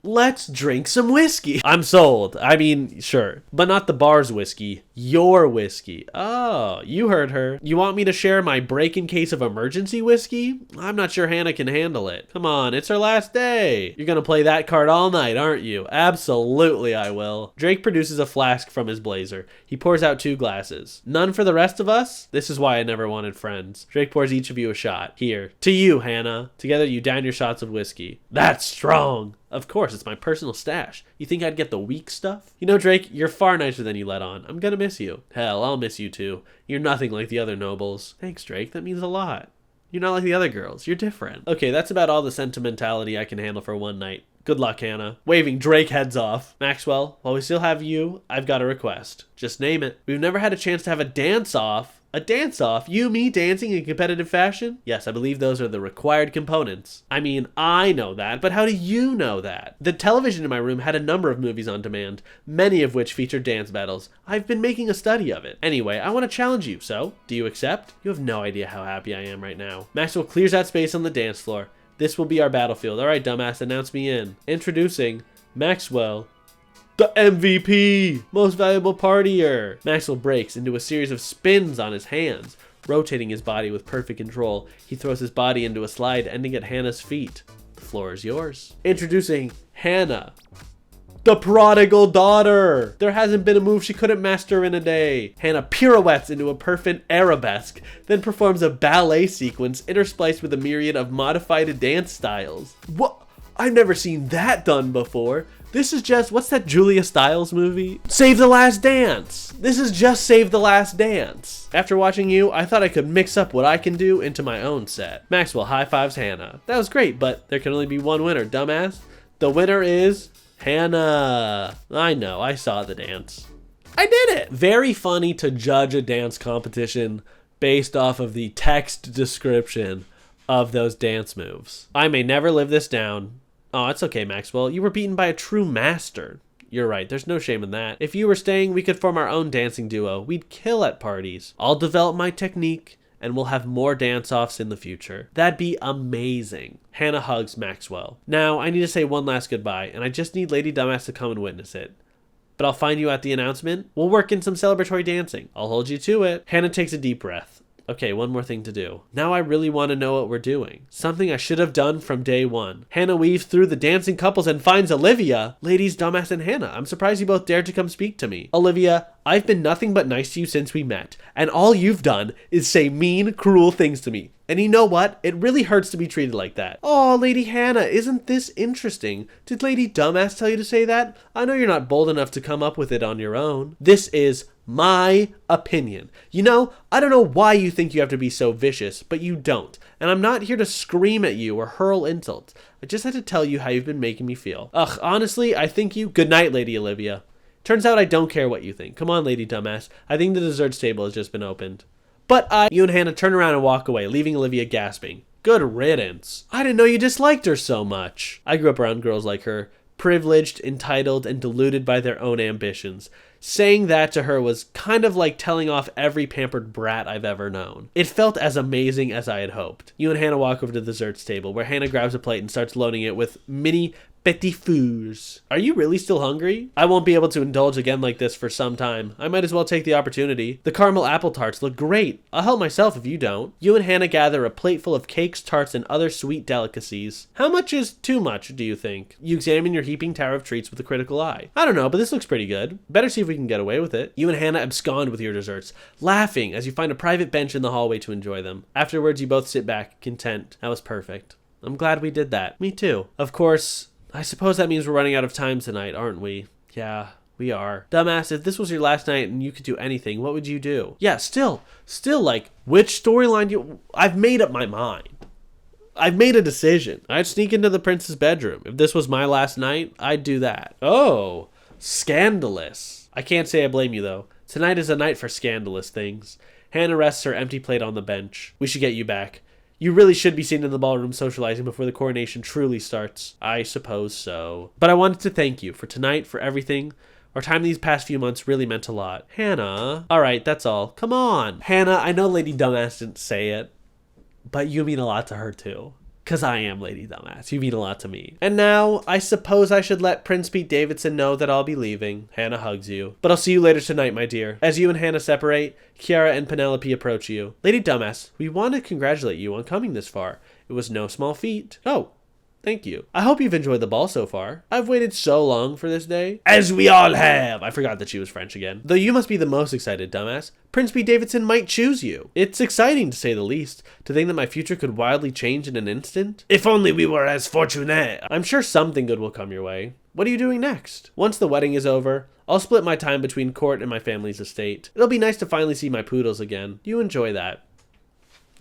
Speaker 1: Let's drink some whiskey. I'm sold. I mean, sure. But not the bar's whiskey. Your whiskey. Oh, you heard her. You want me to share my break in case of emergency whiskey? I'm not sure Hannah can handle it. Come on, it's her last day. You're gonna play that card all night, aren't you? Absolutely I will. Drake produces a flask from his blazer. He pours out 2 glasses. None for the rest of us? This is why I never wanted friends. Drake pours each of you a shot. Here. To you, Hannah. Together you down your shots of whiskey. That's strong. Of course, it's my personal stash. You think I'd get the weak stuff? You know, Drake, you're far nicer than you let on. I'm gonna miss you. Hell, I'll miss you too. You're nothing like the other nobles. Thanks, Drake. That means a lot. You're not like the other girls. You're different. Okay, that's about all the sentimentality I can handle for one night. Good luck, Hannah. Waving, Drake heads off. Maxwell, while we still have you, I've got a request. Just name it. We've never had a chance to have a dance-off. A dance-off? You, me, dancing in competitive fashion? Yes, I believe those are the required components. I mean, I know that, but how do you know that? The television in my room had a number of movies on demand, many of which featured dance battles. I've been making a study of it. Anyway, I want to challenge you, so do you accept? You have no idea how happy I am right now. Maxwell clears out space on the dance floor. This will be our battlefield. All right, dumbass, announce me in. Introducing Maxwell, the MVP, most valuable partier. Maxwell breaks into a series of spins on his hands, rotating his body with perfect control. He throws his body into a slide, ending at Hannah's feet. The floor is yours. Introducing Hannah, the prodigal daughter. There hasn't been a move she couldn't master in a day. Hannah pirouettes into a perfect arabesque, then performs a ballet sequence interspliced with a myriad of modified dance styles. What? I've never seen that done before. This is just, what's that Julia Stiles movie? Save the Last Dance. This is just Save the Last Dance. After watching you, I thought I could mix up what I can do into my own set. Maxwell high-fives Hannah. That was great, but there can only be one winner, dumbass. The winner is Hannah. I know, I saw the dance. I did it. Very funny to judge a dance competition based off of the text description of those dance moves. I may never live this down. Oh, it's okay, Maxwell. You were beaten by a true master. You're right, there's no shame in that. If you were staying, we could form our own dancing duo. We'd kill at parties. I'll develop my technique, and we'll have more dance-offs in the future. That'd be amazing. Hannah hugs Maxwell. Now, I need to say one last goodbye, and I just need Lady Dumbass to come and witness it. But I'll find you at the announcement. We'll work in some celebratory dancing. I'll hold you to it. Hannah takes a deep breath. Okay, one more thing to do. Now I really want to know what we're doing. Something I should have done from day one. Hannah weaves through the dancing couples and finds Olivia. Ladies, Dumbass and Hannah, I'm surprised you both dared to come speak to me. Olivia, I've been nothing but nice to you since we met, and all you've done is say mean, cruel things to me. And you know what? It really hurts to be treated like that. Oh, Lady Hannah, isn't this interesting? Did Lady Dumbass tell you to say that? I know you're not bold enough to come up with it on your own. This is my opinion. You know, I don't know why you think you have to be so vicious, but you don't. And I'm not here to scream at you or hurl insults. I just had to tell you how you've been making me feel. Ugh, honestly, I think you... Good night, Lady Olivia. Turns out I don't care what you think. Come on, Lady Dumbass. I think the desserts table has just been opened. You and Hannah turn around and walk away, leaving Olivia gasping. Good riddance. I didn't know you disliked her so much. I grew up around girls like her, privileged, entitled, and deluded by their own ambitions. Saying that to her was kind of like telling off every pampered brat I've ever known. It felt as amazing as I had hoped. You and Hannah walk over to the desserts table, where Hannah grabs a plate and starts loading it with mini petit fours. Are you really still hungry? I won't be able to indulge again like this for some time. I might as well take the opportunity. The caramel apple tarts look great. I'll help myself if you don't. You and Hannah gather a plate full of cakes, tarts, and other sweet delicacies. How much is too much, do you think? You examine your heaping tower of treats with a critical eye. I don't know, but this looks pretty good. Better see if we can get away with it. You and Hannah abscond with your desserts, laughing as you find a private bench in the hallway to enjoy them. Afterwards, you both sit back, content. That was perfect. I'm glad we did that. Me too. Of course, I suppose that means we're running out of time tonight, aren't we? Yeah, we are. Dumbass, if this was your last night and you could do anything, what would you do? Yeah, still, like, which storyline do you... I've made up my mind. I've made a decision. I'd sneak into the prince's bedroom. If this was my last night, I'd do that. Oh, scandalous. I can't say I blame you, though. Tonight is a night for scandalous things. Hannah rests her empty plate on the bench. We should get you back. You really should be seen in the ballroom socializing before the coronation truly starts. I suppose so. But I wanted to thank you for tonight, for everything. Our time these past few months really meant a lot. Hannah. Alright, that's all. Come on. Hannah, I know Lady Dumbass didn't say it, but you mean a lot to her too. Because I am Lady Dumbass. You mean a lot to me. And now, I suppose I should let Prince Pete Davidson know that I'll be leaving. Hannah hugs you. But I'll see you later tonight, my dear. As you and Hannah separate, Kiara and Penelope approach you. Lady Dumbass, we want to congratulate you on coming this far. It was no small feat. Oh, thank you. I hope you've enjoyed the ball so far. I've waited so long for this day. As we all have. I forgot that she was French again. Though you must be the most excited, Dumbass. Prince Pete Davidson might choose you. It's exciting, to say the least, to think that my future could wildly change in an instant. If only we were as fortunate. I'm sure something good will come your way. What are you doing next? Once the wedding is over, I'll split my time between court and my family's estate. It'll be nice to finally see my poodles again. You enjoy that.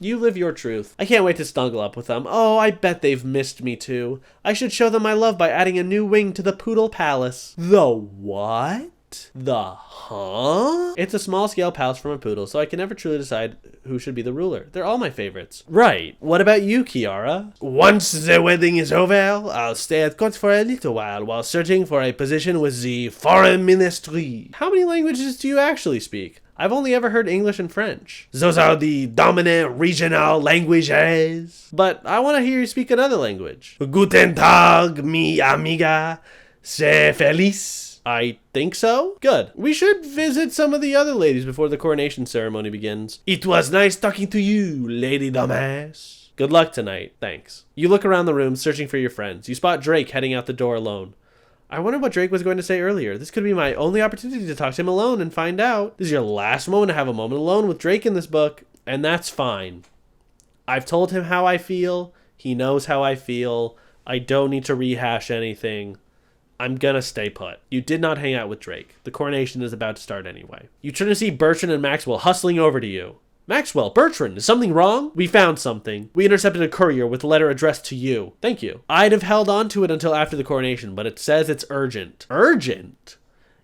Speaker 1: You live your truth. I can't wait to snuggle up with them. Oh, I bet they've missed me too. I should show them my love by adding a new wing to the Poodle Palace. The what? The huh? It's a small-scale palace for my poodle, so I can never truly decide who should be the ruler. They're all my favorites. Right. What about you, Kiara? Once the wedding is over, I'll stay at court for a little while searching for a position with the foreign ministry. How many languages do you actually speak? I've only ever heard English and French. Those are the dominant regional languages. But I want to hear you speak another language. Guten Tag, mi amiga. C'est feliz. I think so. Good. We should visit some of the other ladies before the coronation ceremony begins. It was nice talking to you, Lady Dumbass. Good luck tonight. Thanks. You look around the room, searching for your friends. You spot Drake heading out the door alone. I wonder what Drake was going to say earlier. This could be my only opportunity to talk to him alone and find out. This is your last moment to have a moment alone with Drake in this book, and that's fine. I've told him how I feel. He knows how I feel. I don't need to rehash anything. I'm gonna stay put. You did not hang out with Drake. The coronation is about to start anyway. You turn to see Bertrand and Maxwell hustling over to you. Maxwell, Bertrand, is something wrong? We found something. We intercepted a courier with a letter addressed to you. Thank you. I'd have held on to it until after the coronation, but it says it's urgent. Urgent?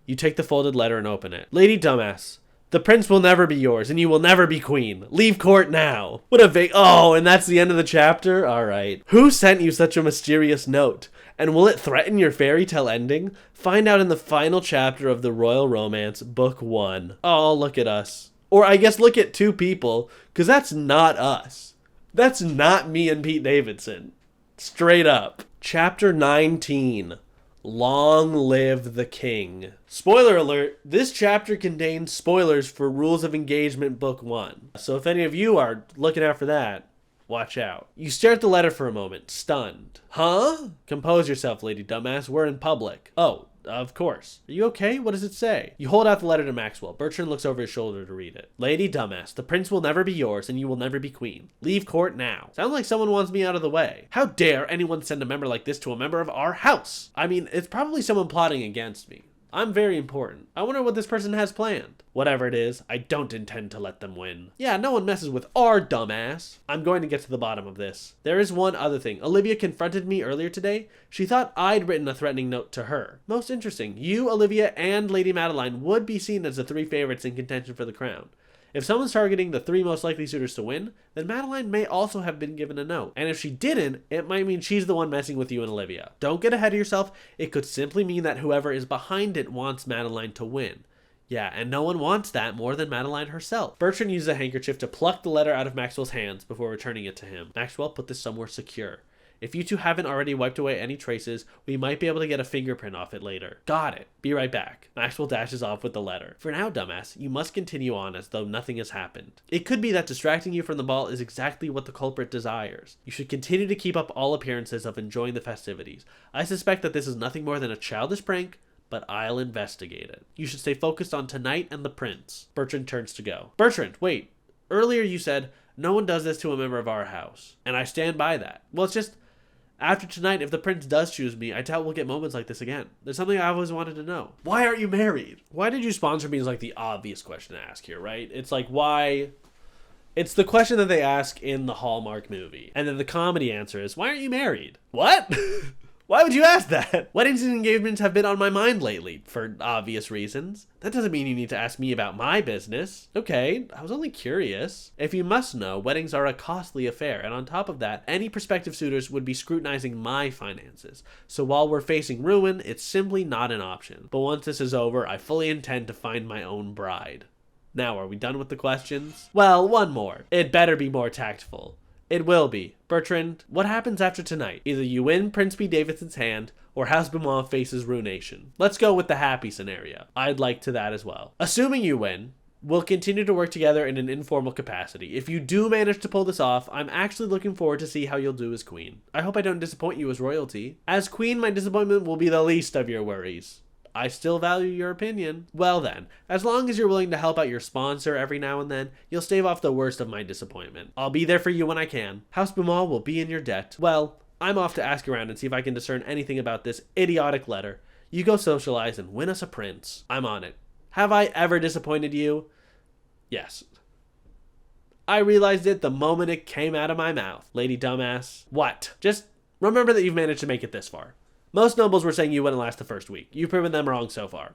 Speaker 1: You take the folded letter and open it. Lady Dumbass, the prince will never be yours, and you will never be queen. Leave court now. What a vague... Oh, and that's the end of the chapter? All right. Who sent you such a mysterious note? And will it threaten your fairy tale ending? Find out in the final chapter of The Royal Romance, Book 1. Oh, look at us. Or I guess look at two people, because that's not us. That's not me and Pete Davidson. Straight up. Chapter 19. Long Live the King. Spoiler alert, this chapter contains spoilers for Rules of Engagement Book 1. So if any of you are looking out for that, watch out. You stare at the letter for a moment, stunned. Huh? Compose yourself, Lady Dumbass. We're in public. Oh, of course. Are you okay? What does it say? You hold out the letter to Maxwell. Bertrand looks over his shoulder to read it. Lady Dumbass, the prince will never be yours, and you will never be queen. Leave court now. Sounds like someone wants me out of the way. How dare anyone send a member like this to a member of our house? I mean, it's probably someone plotting against me. I'm very important. I wonder what this person has planned. Whatever it is, I don't intend to let them win. Yeah, no one messes with our dumbass. I'm going to get to the bottom of this. There is one other thing. Olivia confronted me earlier today. She thought I'd written a threatening note to her. Most interesting. You, Olivia, and Lady Madeline would be seen as the three favorites in contention for the crown. If someone's targeting the 3 most likely suitors to win, then Madeline may also have been given a note. And if she didn't, it might mean she's the one messing with you and Olivia. Don't get ahead of yourself. It could simply mean that whoever is behind it wants Madeline to win. Yeah, and no one wants that more than Madeline herself. Bertrand uses a handkerchief to pluck the letter out of Maxwell's hands before returning it to him. Maxwell, put this somewhere secure. If you two haven't already wiped away any traces, we might be able to get a fingerprint off it later. Got it. Be right back. Maxwell dashes off with the letter. For now, dumbass, you must continue on as though nothing has happened. It could be that distracting you from the ball is exactly what the culprit desires. You should continue to keep up all appearances of enjoying the festivities. I suspect that this is nothing more than a childish prank, but I'll investigate it. You should stay focused on tonight and the prince. Bertrand turns to go. Bertrand, wait. Earlier you said, no one does this to a member of our house. And I stand by that. Well, it's just, after tonight, if the prince does choose me, I doubt we'll get moments like this again. There's something I always wanted to know. Why aren't you married? Why did you sponsor me is like the obvious question to ask here, right? It's like, why? It's the question that they ask in the Hallmark movie. And then the comedy answer is, why aren't you married? What? Why would you ask that? Weddings and engagements have been on my mind lately, for obvious reasons. That doesn't mean you need to ask me about my business. Okay, I was only curious. If you must know, weddings are a costly affair, and on top of that, any prospective suitors would be scrutinizing my finances. So while we're facing ruin, it's simply not an option. But once this is over, I fully intend to find my own bride. Now, are we done with the questions? Well, one more. It better be more tactful. It will be. Bertrand, what happens after tonight? Either you win Prince P. Davidson's hand, or House Beaumont faces ruination. Let's go with the happy scenario. I'd like to that as well. Assuming you win, we'll continue to work together in an informal capacity. If you do manage to pull this off, I'm actually looking forward to see how you'll do as queen. I hope I don't disappoint you as royalty. As queen, my disappointment will be the least of your worries. I still value your opinion. Well then, as long as you're willing to help out your sponsor every now and then, you'll stave off the worst of my disappointment. I'll be there for you when I can. House Beaumont will be in your debt. Well, I'm off to ask around and see if I can discern anything about this idiotic letter. You go socialize and win us a prince. I'm on it. Have I ever disappointed you? Yes. I realized it the moment it came out of my mouth. Lady Dumbass. What? Just remember that you've managed to make it this far. Most nobles were saying you wouldn't last the first week. You've proven them wrong so far.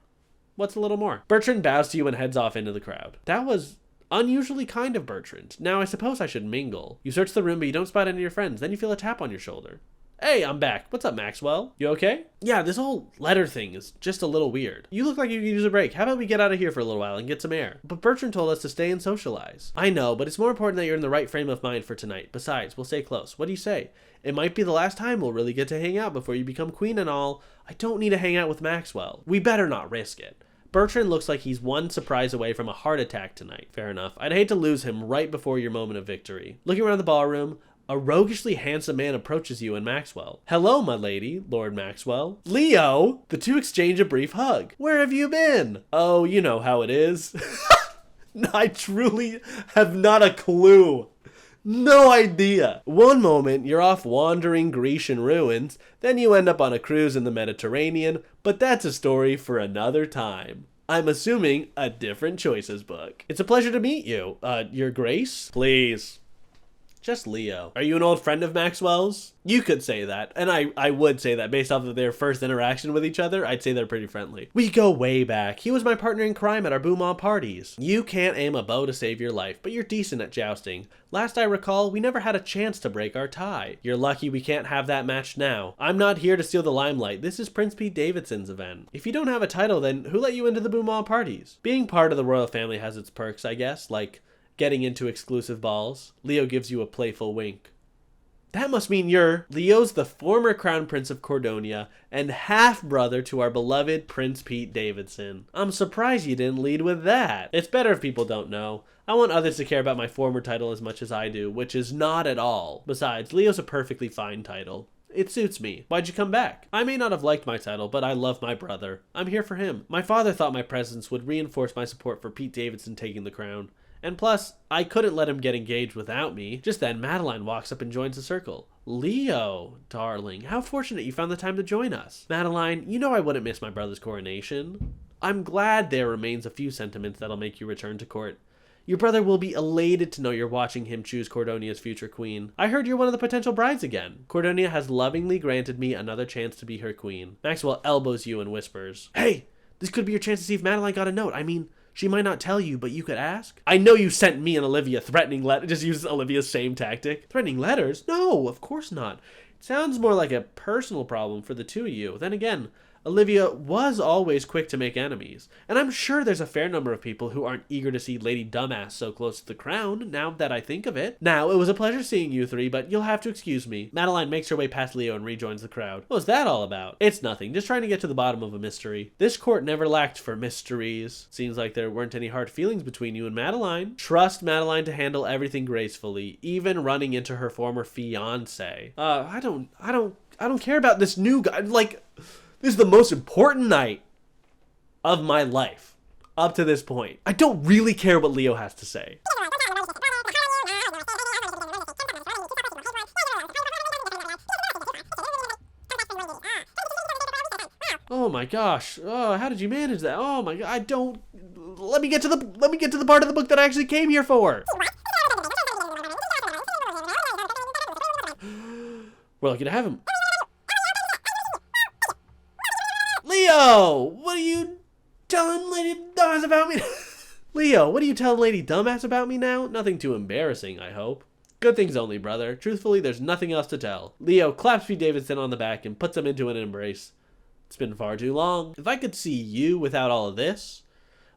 Speaker 1: What's a little more? Bertrand bows to you and heads off into the crowd. That was unusually kind of Bertrand. Now I suppose I should mingle. You search the room, but you don't spot any of your friends. Then you feel a tap on your shoulder. Hey, I'm back. What's up, Maxwell? You okay? Yeah, this whole letter thing is just a little weird. You look like you could use a break. How about we get out of here for a little while and get some air? But Bertrand told us to stay and socialize. I know, but it's more important that you're in the right frame of mind for tonight. Besides, we'll stay close. What do you say? It might be the last time we'll really get to hang out before you become queen and all. I don't need to hang out with Maxwell. We better not risk it. Bertrand looks like he's one surprise away from a heart attack tonight. Fair enough. I'd hate to lose him right before your moment of victory. Looking around the ballroom, a roguishly handsome man approaches you and Maxwell. Hello, my lady, Lord Maxwell. Leo! The two exchange a brief hug. Where have you been? Oh, you know how it is. I truly have not a clue. No idea. One moment, you're off wandering Grecian ruins, then you end up on a cruise in the Mediterranean, but that's a story for another time. I'm assuming a different choices book. It's a pleasure to meet you. Your Grace? Please. Just Leo. Are you an old friend of Maxwell's? You could say that, and I would say that based off of their first interaction with each other. I'd say they're pretty friendly. We go way back. He was my partner in crime at our Beaumont parties. You can't aim a bow to save your life, but you're decent at jousting. Last I recall, we never had a chance to break our tie. You're lucky we can't have that match now. I'm not here to steal the limelight. This is Prince Pete Davidson's event. If you don't have a title, then who let you into the Beaumont parties? Being part of the royal family has its perks, I guess, like getting into exclusive balls. Leo gives you a playful wink. That must mean Leo's the former crown prince of Cordonia and half-brother to our beloved Prince Pete Davidson. I'm surprised you didn't lead with that. It's better if people don't know. I want others to care about my former title as much as I do, which is not at all. Besides, Leo's a perfectly fine title. It suits me. Why'd you come back? I may not have liked my title, but I love my brother. I'm here for him. My father thought my presence would reinforce my support for Pete Davidson taking the crown. And plus, I couldn't let him get engaged without me. Just then, Madeline walks up and joins the circle. Leo, darling, how fortunate you found the time to join us. Madeline, you know I wouldn't miss my brother's coronation. I'm glad there remains a few sentiments that'll make you return to court. Your brother will be elated to know you're watching him choose Cordonia's future queen. I heard you're one of the potential brides again. Cordonia has lovingly granted me another chance to be her queen. Maxwell elbows you and whispers, Hey, this could be your chance to see if Madeline got a note. I mean, She might not tell you, but you could ask. I know you sent me and Olivia threatening letters. Just use Olivia's same tactic. Threatening letters? No, of course not. It sounds more like a personal problem for the two of you. Then again, Olivia was always quick to make enemies, and I'm sure there's a fair number of people who aren't eager to see Lady Dumbass so close to the crown, now that I think of it. Now, it was a pleasure seeing you three, but you'll have to excuse me. Madeline makes her way past Leo and rejoins the crowd. What was that all about? It's nothing, just trying to get to the bottom of a mystery. This court never lacked for mysteries. Seems like there weren't any hard feelings between you and Madeline. Trust Madeline to handle everything gracefully, even running into her former fiancé. I don't care about this new guy, this is the most important night of my life up to this point. I don't really care what Leo has to say. Oh my gosh. Oh, how did you manage that? Oh my god. I don't. Let me get to the part of the book that I actually came here for. We're lucky to have him. Leo, what are you telling Lady Dumbass about me? Leo, what are you telling Lady Dumbass about me now? Nothing too embarrassing, I hope. Good things only, brother. Truthfully, there's nothing else to tell. Leo claps Pete Davidson on the back and puts him into an embrace. It's been far too long. If I could see you without all of this.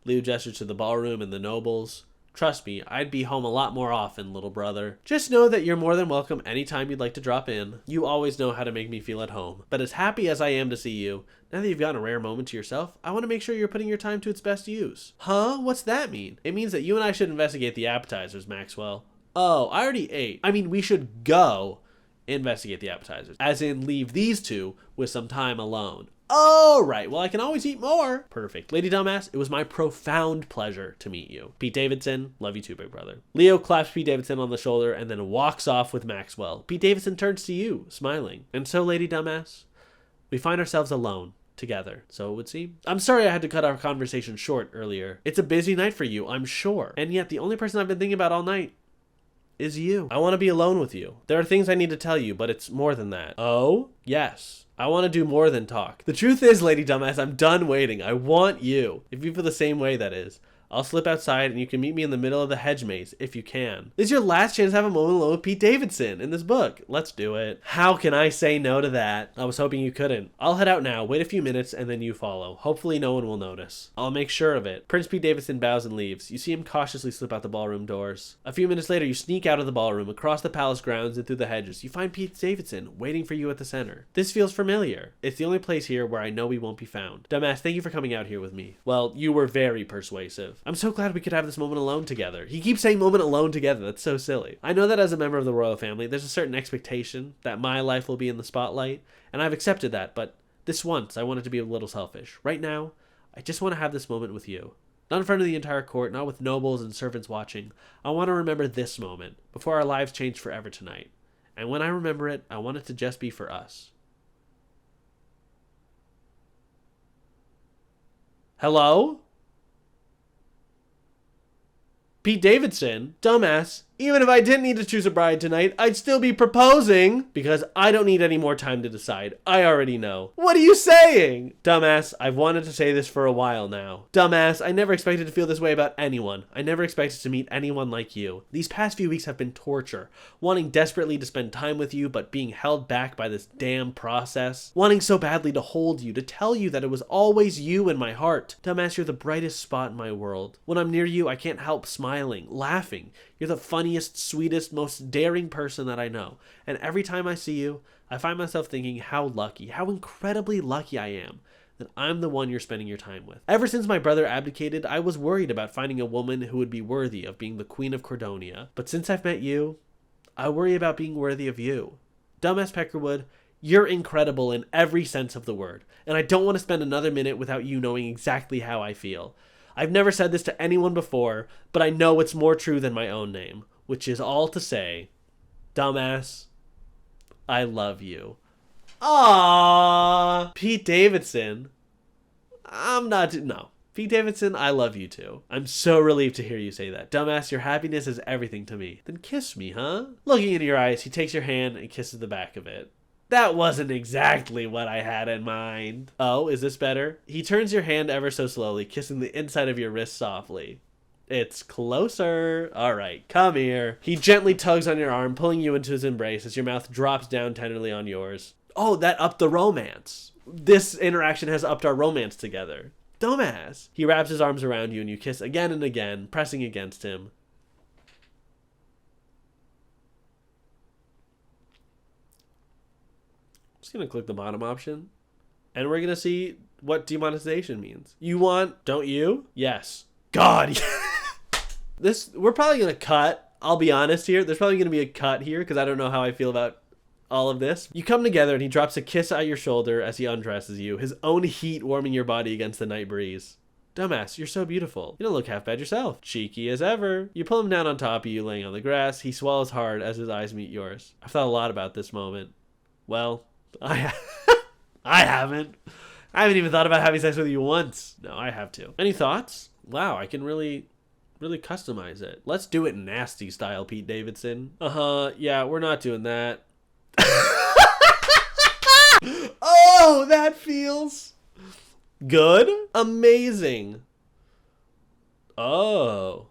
Speaker 1: Leo gestures to the ballroom and the nobles. Trust me, I'd be home a lot more often, little brother. Just know that you're more than welcome anytime you'd like to drop in. You always know how to make me feel at home. But as happy as I am to see you, now that you've gotten a rare moment to yourself, I want to make sure you're putting your time to its best use. Huh? What's that mean? It means that you and I should investigate the appetizers, Maxwell. Oh, I already ate. I mean, we should go investigate the appetizers. As in, leave these two with some time alone. Oh, right. Well, I can always eat more. Perfect. Lady Dumbass, it was my profound pleasure to meet you. Pete Davidson, love you too, big brother. Leo claps Pete Davidson on the shoulder and then walks off with Maxwell. Pete Davidson turns to you, smiling. And so, Lady Dumbass, we find ourselves alone. Together, so it would seem. I'm sorry I had to cut our conversation short earlier. It's a busy night for you, I'm sure. And yet, the only person I've been thinking about all night is you. I want to be alone with you. There are things I need to tell you, but it's more than that. Oh? Yes. I want to do more than talk. The truth is, Lady Dumbass, I'm done waiting. I want you. If you feel the same way, that is. I'll slip outside and you can meet me in the middle of the hedge maze, if you can. This is your last chance to have a moment alone with Pete Davidson in this book. Let's do it. How can I say no to that? I was hoping you couldn't. I'll head out now, wait a few minutes, and then you follow. Hopefully no one will notice. I'll make sure of it. Prince Pete Davidson bows and leaves. You see him cautiously slip out the ballroom doors. A few minutes later, you sneak out of the ballroom, across the palace grounds, and through the hedges. You find Pete Davidson waiting for you at the center. This feels familiar. It's the only place here where I know we won't be found. Dumbass, thank you for coming out here with me. Well, you were very persuasive. I'm so glad we could have this moment alone together. He keeps saying moment alone together. That's so silly. I know that as a member of the royal family, there's a certain expectation that my life will be in the spotlight, and I've accepted that, but this once I wanted to be a little selfish. Right now, I just want to have this moment with you. Not in front of the entire court, not with nobles and servants watching. I want to remember this moment, before our lives change forever tonight. And when I remember it, I want it to just be for us. Hello? Pete Davidson, dumbass, even if I didn't need to choose a bride tonight, I'd still be proposing because I don't need any more time to decide. I already know. What are you saying? Dumbass, I've wanted to say this for a while now. Dumbass, I never expected to feel this way about anyone. I never expected to meet anyone like you. These past few weeks have been torture. Wanting desperately to spend time with you, but being held back by this damn process. Wanting so badly to hold you, to tell you that it was always you in my heart. Dumbass, you're the brightest spot in my world. When I'm near you, I can't help smiling, laughing. You're the funniest, sweetest, most daring person that I know. And every time I see you, I find myself thinking how lucky, how incredibly lucky I am that I'm the one you're spending your time with. Ever since my brother abdicated, I was worried about finding a woman who would be worthy of being the Queen of Cordonia. But since I've met you, I worry about being worthy of you. Dumbass Peckerwood, you're incredible in every sense of the word. And I don't want to spend another minute without you knowing exactly how I feel. I've never said this to anyone before, but I know it's more true than my own name, which is all to say, dumbass, I love you. Aww. Pete Davidson. No. Pete Davidson, I love you too. I'm so relieved to hear you say that. Dumbass, your happiness is everything to me. Then kiss me, huh? Looking into your eyes, he takes your hand and kisses the back of it. That wasn't exactly what I had in mind. Oh, is this better? He turns your hand ever so slowly, kissing the inside of your wrist softly. It's closer. All right, come here. He gently tugs on your arm, pulling you into his embrace as your mouth drops down tenderly on yours. Oh, that upped the romance. This interaction has upped our romance together. Dumbass. He wraps his arms around you and you kiss again and again, pressing against him. Just gonna click the bottom option and we're gonna see what demonetization means. You want, don't you? Yes. God. We're probably gonna cut. I'll be honest here. There's probably gonna be a cut here because I don't know how I feel about all of this. You come together and he drops a kiss at your shoulder as he undresses you, his own heat warming your body against the night breeze. Dumbass, you're so beautiful. You don't look half bad yourself. Cheeky as ever. You pull him down on top of you, laying on the grass. He swallows hard as his eyes meet yours. I've thought a lot about this moment. Well, I haven't. I haven't even thought about having sex with you once. No, I have to. Any thoughts? Wow, I can really customize it. Let's do it nasty style, Pete Davidson. Yeah, we're not doing that. Oh, that feels good. Amazing. Oh,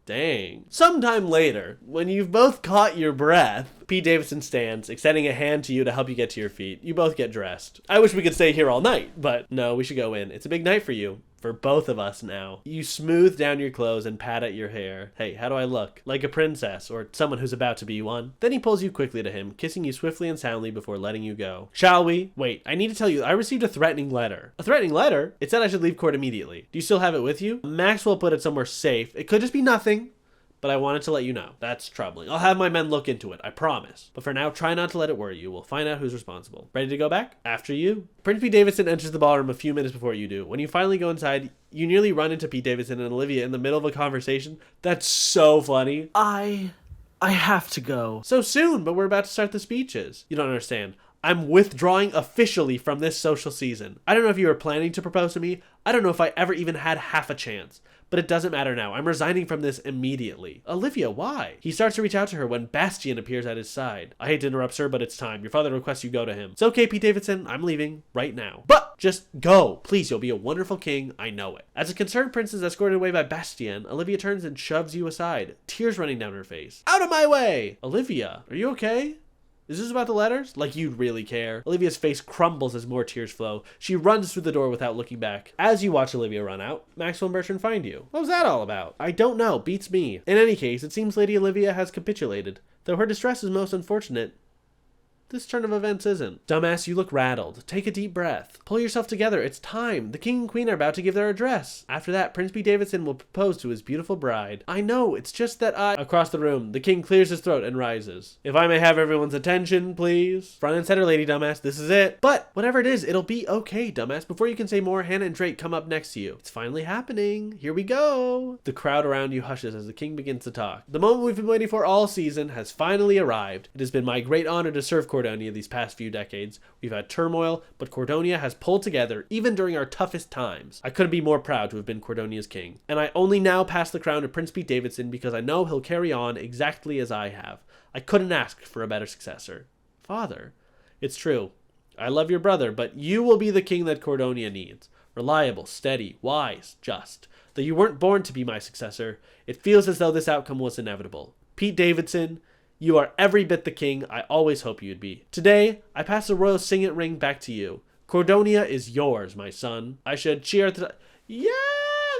Speaker 1: dang. Sometime later, when you've both caught your breath, Pete Davidson stands, extending a hand to you to help you get to your feet. You both get dressed. I wish we could stay here all night, but no, we should go in. It's a big night for you. For both of us now. You smooth down your clothes and pat at your hair. Hey, how do I look? Like a princess or someone who's about to be one? Then he pulls you quickly to him, kissing you swiftly and soundly before letting you go. Shall we? Wait, I need to tell you, I received a threatening letter. A threatening letter? It said I should leave court immediately. Do you still have it with you? Maxwell put it somewhere safe. It could just be nothing, but I wanted to let you know. That's troubling. I'll have my men look into it, I promise. But for now, try not to let it worry you. We'll find out who's responsible. Ready to go back? After you. Prince Pete Davidson enters the ballroom a few minutes before you do. When you finally go inside, you nearly run into Pete Davidson and Olivia in the middle of a conversation. That's so funny. I have to go. So soon, but we're about to start the speeches. You don't understand. I'm withdrawing officially from this social season. I don't know if you were planning to propose to me. I don't know if I ever even had half a chance. But it doesn't matter now. I'm resigning from this immediately. Olivia, why? He starts to reach out to her when Bastian appears at his side. I hate to interrupt, sir, but it's time. Your father requests you go to him. It's okay, Pete Davidson. I'm leaving right now. But just go. Please, you'll be a wonderful king. I know it. As a concerned prince is escorted away by Bastian, Olivia turns and shoves you aside, tears running down her face. Out of my way! Olivia, are you okay? Is this about the letters? Like you'd really care. Olivia's face crumbles as more tears flow. She runs through the door without looking back. As you watch Olivia run out, Maxwell and Bertrand find you. What was that all about? I don't know. Beats me. In any case, it seems Lady Olivia has capitulated. Though her distress is most unfortunate, this turn of events isn't. Dumbass, you look rattled. Take a deep breath. Pull yourself together. It's time. The king and queen are about to give their address. After that, Prince Pete Davidson will propose to his beautiful bride. I know, it's just that Across the room, the king clears his throat and rises. If I may have everyone's attention, please. Front and center, lady dumbass. This is it. But whatever it is, it'll be okay, dumbass. Before you can say more, Hannah and Drake come up next to you. It's finally happening. Here we go. The crowd around you hushes as the king begins to talk. The moment we've been waiting for all season has finally arrived. It has been my great honor to serve Cordonia these past few decades. We've had turmoil, but Cordonia has pulled together even during our toughest times. I couldn't be more proud to have been Cordonia's king. And I only now pass the crown to Prince Pete Davidson because I know he'll carry on exactly as I have. I couldn't ask for a better successor. Father, it's true. I love your brother, but you will be the king that Cordonia needs. Reliable, steady, wise, just. Though you weren't born to be my successor, it feels as though this outcome was inevitable. Pete Davidson, you are every bit the king I always hoped you'd be. Today, I pass the royal signet ring back to you. Cordonia is yours, my son. I should cheer at the... Yeah!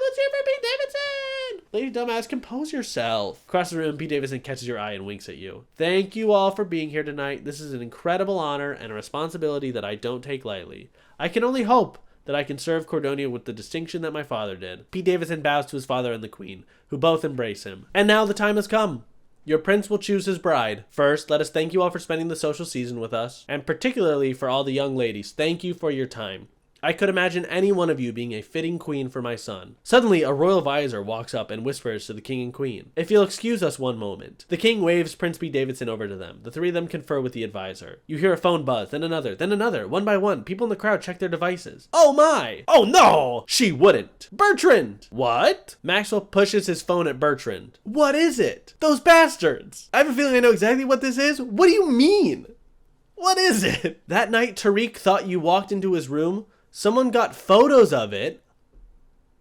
Speaker 1: Let's hear for Pete Davidson! Lady Dumbass, compose yourself. Across the room, Pete Davidson catches your eye and winks at you. Thank you all for being here tonight. This is an incredible honor and a responsibility that I don't take lightly. I can only hope that I can serve Cordonia with the distinction that my father did. Pete Davidson bows to his father and the queen, who both embrace him. And now the time has come. Your prince will choose his bride. First, let us thank you all for spending the social season with us, and particularly for all the young ladies. Thank you for your time. I could imagine any one of you being a fitting queen for my son. Suddenly, a royal visor walks up and whispers to the king and queen, "If you'll excuse us one moment." The king waves Prince Pete Davidson over to them. The three of them confer with the advisor. You hear a phone buzz, then another. One by one, people in the crowd check their devices. Oh my! Oh no! She wouldn't! Bertrand! What? Maxwell pushes his phone at Bertrand. What is it? Those bastards! I have a feeling I know exactly what this is. What do you mean? What is it? That night Tariq thought you walked into his room. Someone got photos of it.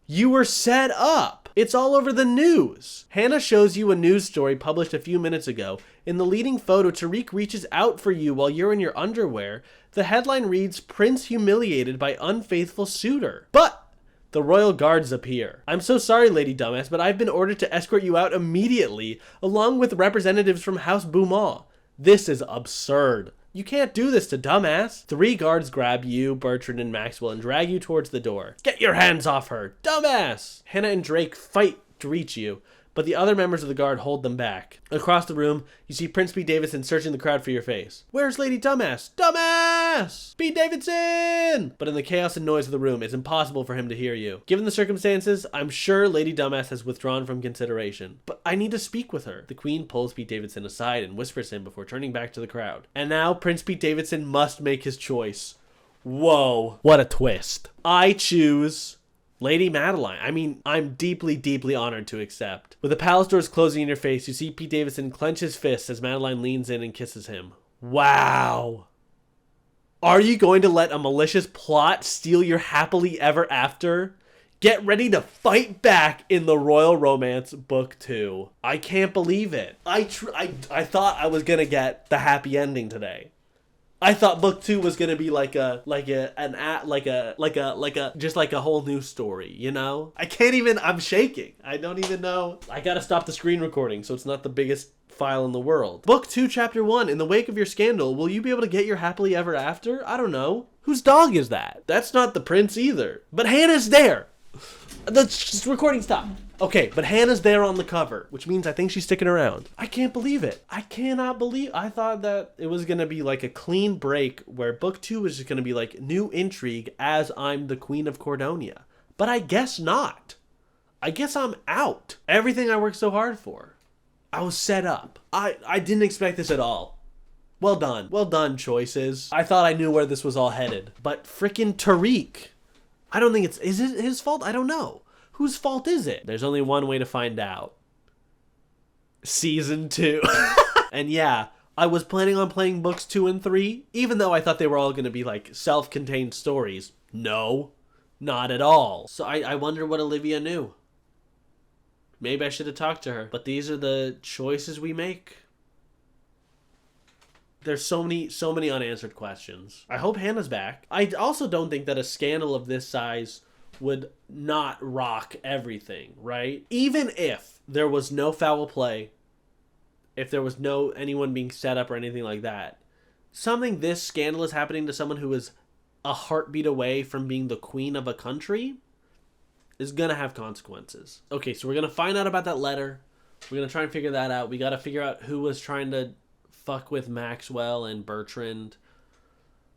Speaker 1: You were set up. It's all over the news. Hannah shows you a news story published a few minutes ago. In the leading photo, Tariq reaches out for you while you're in your underwear. The headline reads, Prince humiliated by unfaithful suitor. But the royal guards appear. I'm so sorry, Lady Dumbass, but I've been ordered to escort you out immediately, along with representatives from House Beaumont. This is absurd. You can't do this to Dumbass. 3 guards grab you, Bertrand, and Maxwell and drag you towards the door. Get your hands off her, Dumbass! Hannah and Drake fight to reach you, but the other members of the guard hold them back. Across the room, you see Prince Pete Davidson searching the crowd for your face. Where's Lady Dumbass? Dumbass! Pete Davidson! But in the chaos and noise of the room, it's impossible for him to hear you. Given the circumstances, I'm sure Lady Dumbass has withdrawn from consideration. But I need to speak with her. The Queen pulls Pete Davidson aside and whispers him before turning back to the crowd. And now Prince Pete Davidson must make his choice. Whoa. What a twist. I choose Lady Madeline. I mean, I'm deeply, deeply honored to accept. With the palace doors closing in your face, you see Pete Davidson clench his fists as Madeline leans in and kisses him. Wow. Are you going to let a malicious plot steal your happily ever after? Get ready to fight back in the Royal Romance Book 2. I can't believe it. I thought I was going to get the happy ending today. I thought book 2 was gonna be like a whole new story, you know? I can't even, I'm shaking. I don't even know. I gotta stop the screen recording so it's not the biggest file in the world. Book 2, Chapter 1, in the wake of your scandal, will you be able to get your happily ever after? I don't know. Whose dog is that? That's not the prince either. But Hannah's there. The recording stopped. Okay, but Hannah's there on the cover, which means I think she's sticking around. I can't believe it. I cannot believe. I thought that it was going to be like a clean break where book 2 was just going to be like new intrigue as I'm the Queen of Cordonia. But I guess not. I guess I'm out. Everything I worked so hard for. I was set up. I didn't expect this at all. Well done. Well done, choices. I thought I knew where this was all headed. But frickin' Tariq. I don't think it's... Is it his fault? I don't know. Whose fault is it? There's only one way to find out. Season 2. And yeah, I was planning on playing books 2 and 3, even though I thought they were all going to be like self-contained stories. No, not at all. So I wonder what Olivia knew. Maybe I should have talked to her. But these are the choices we make. There's so many unanswered questions. I hope Hannah's back. I also don't think that a scandal of this size would not rock everything, right? Even if there was no foul play, if there was no anyone being set up or anything like that, something this scandalous happening to someone who is a heartbeat away from being the queen of a country is gonna have consequences. Okay, so we're gonna find out about that letter. We're gonna try and figure that out. We gotta figure out who was trying to fuck with Maxwell and Bertrand.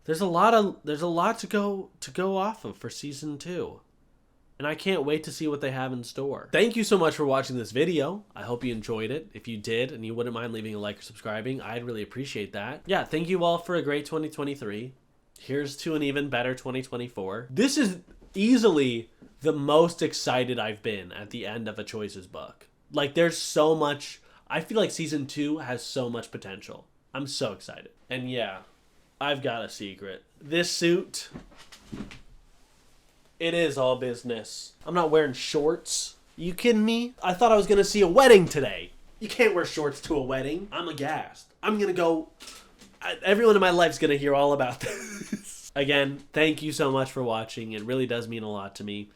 Speaker 1: There's a lot to go off of for season 2. And I can't wait to see what they have in store. Thank you so much for watching this video. I hope you enjoyed it. If you did and you wouldn't mind leaving a like or subscribing, I'd really appreciate that. Yeah, thank you all for a great 2023. Here's to an even better 2024. This is easily the most excited I've been at the end of a Choices book. Like, there's so much. I feel like season 2 has so much potential. I'm so excited. And yeah, I've got a secret. This suit... It is all business. I'm not wearing shorts. You kidding me? I thought I was going to see a wedding today. You can't wear shorts to a wedding. I'm aghast. I'm going to go... Everyone in my life's going to hear all about this. Again, thank you so much for watching. It really does mean a lot to me.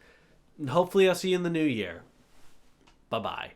Speaker 1: And hopefully I'll see you in the new year. Bye-bye.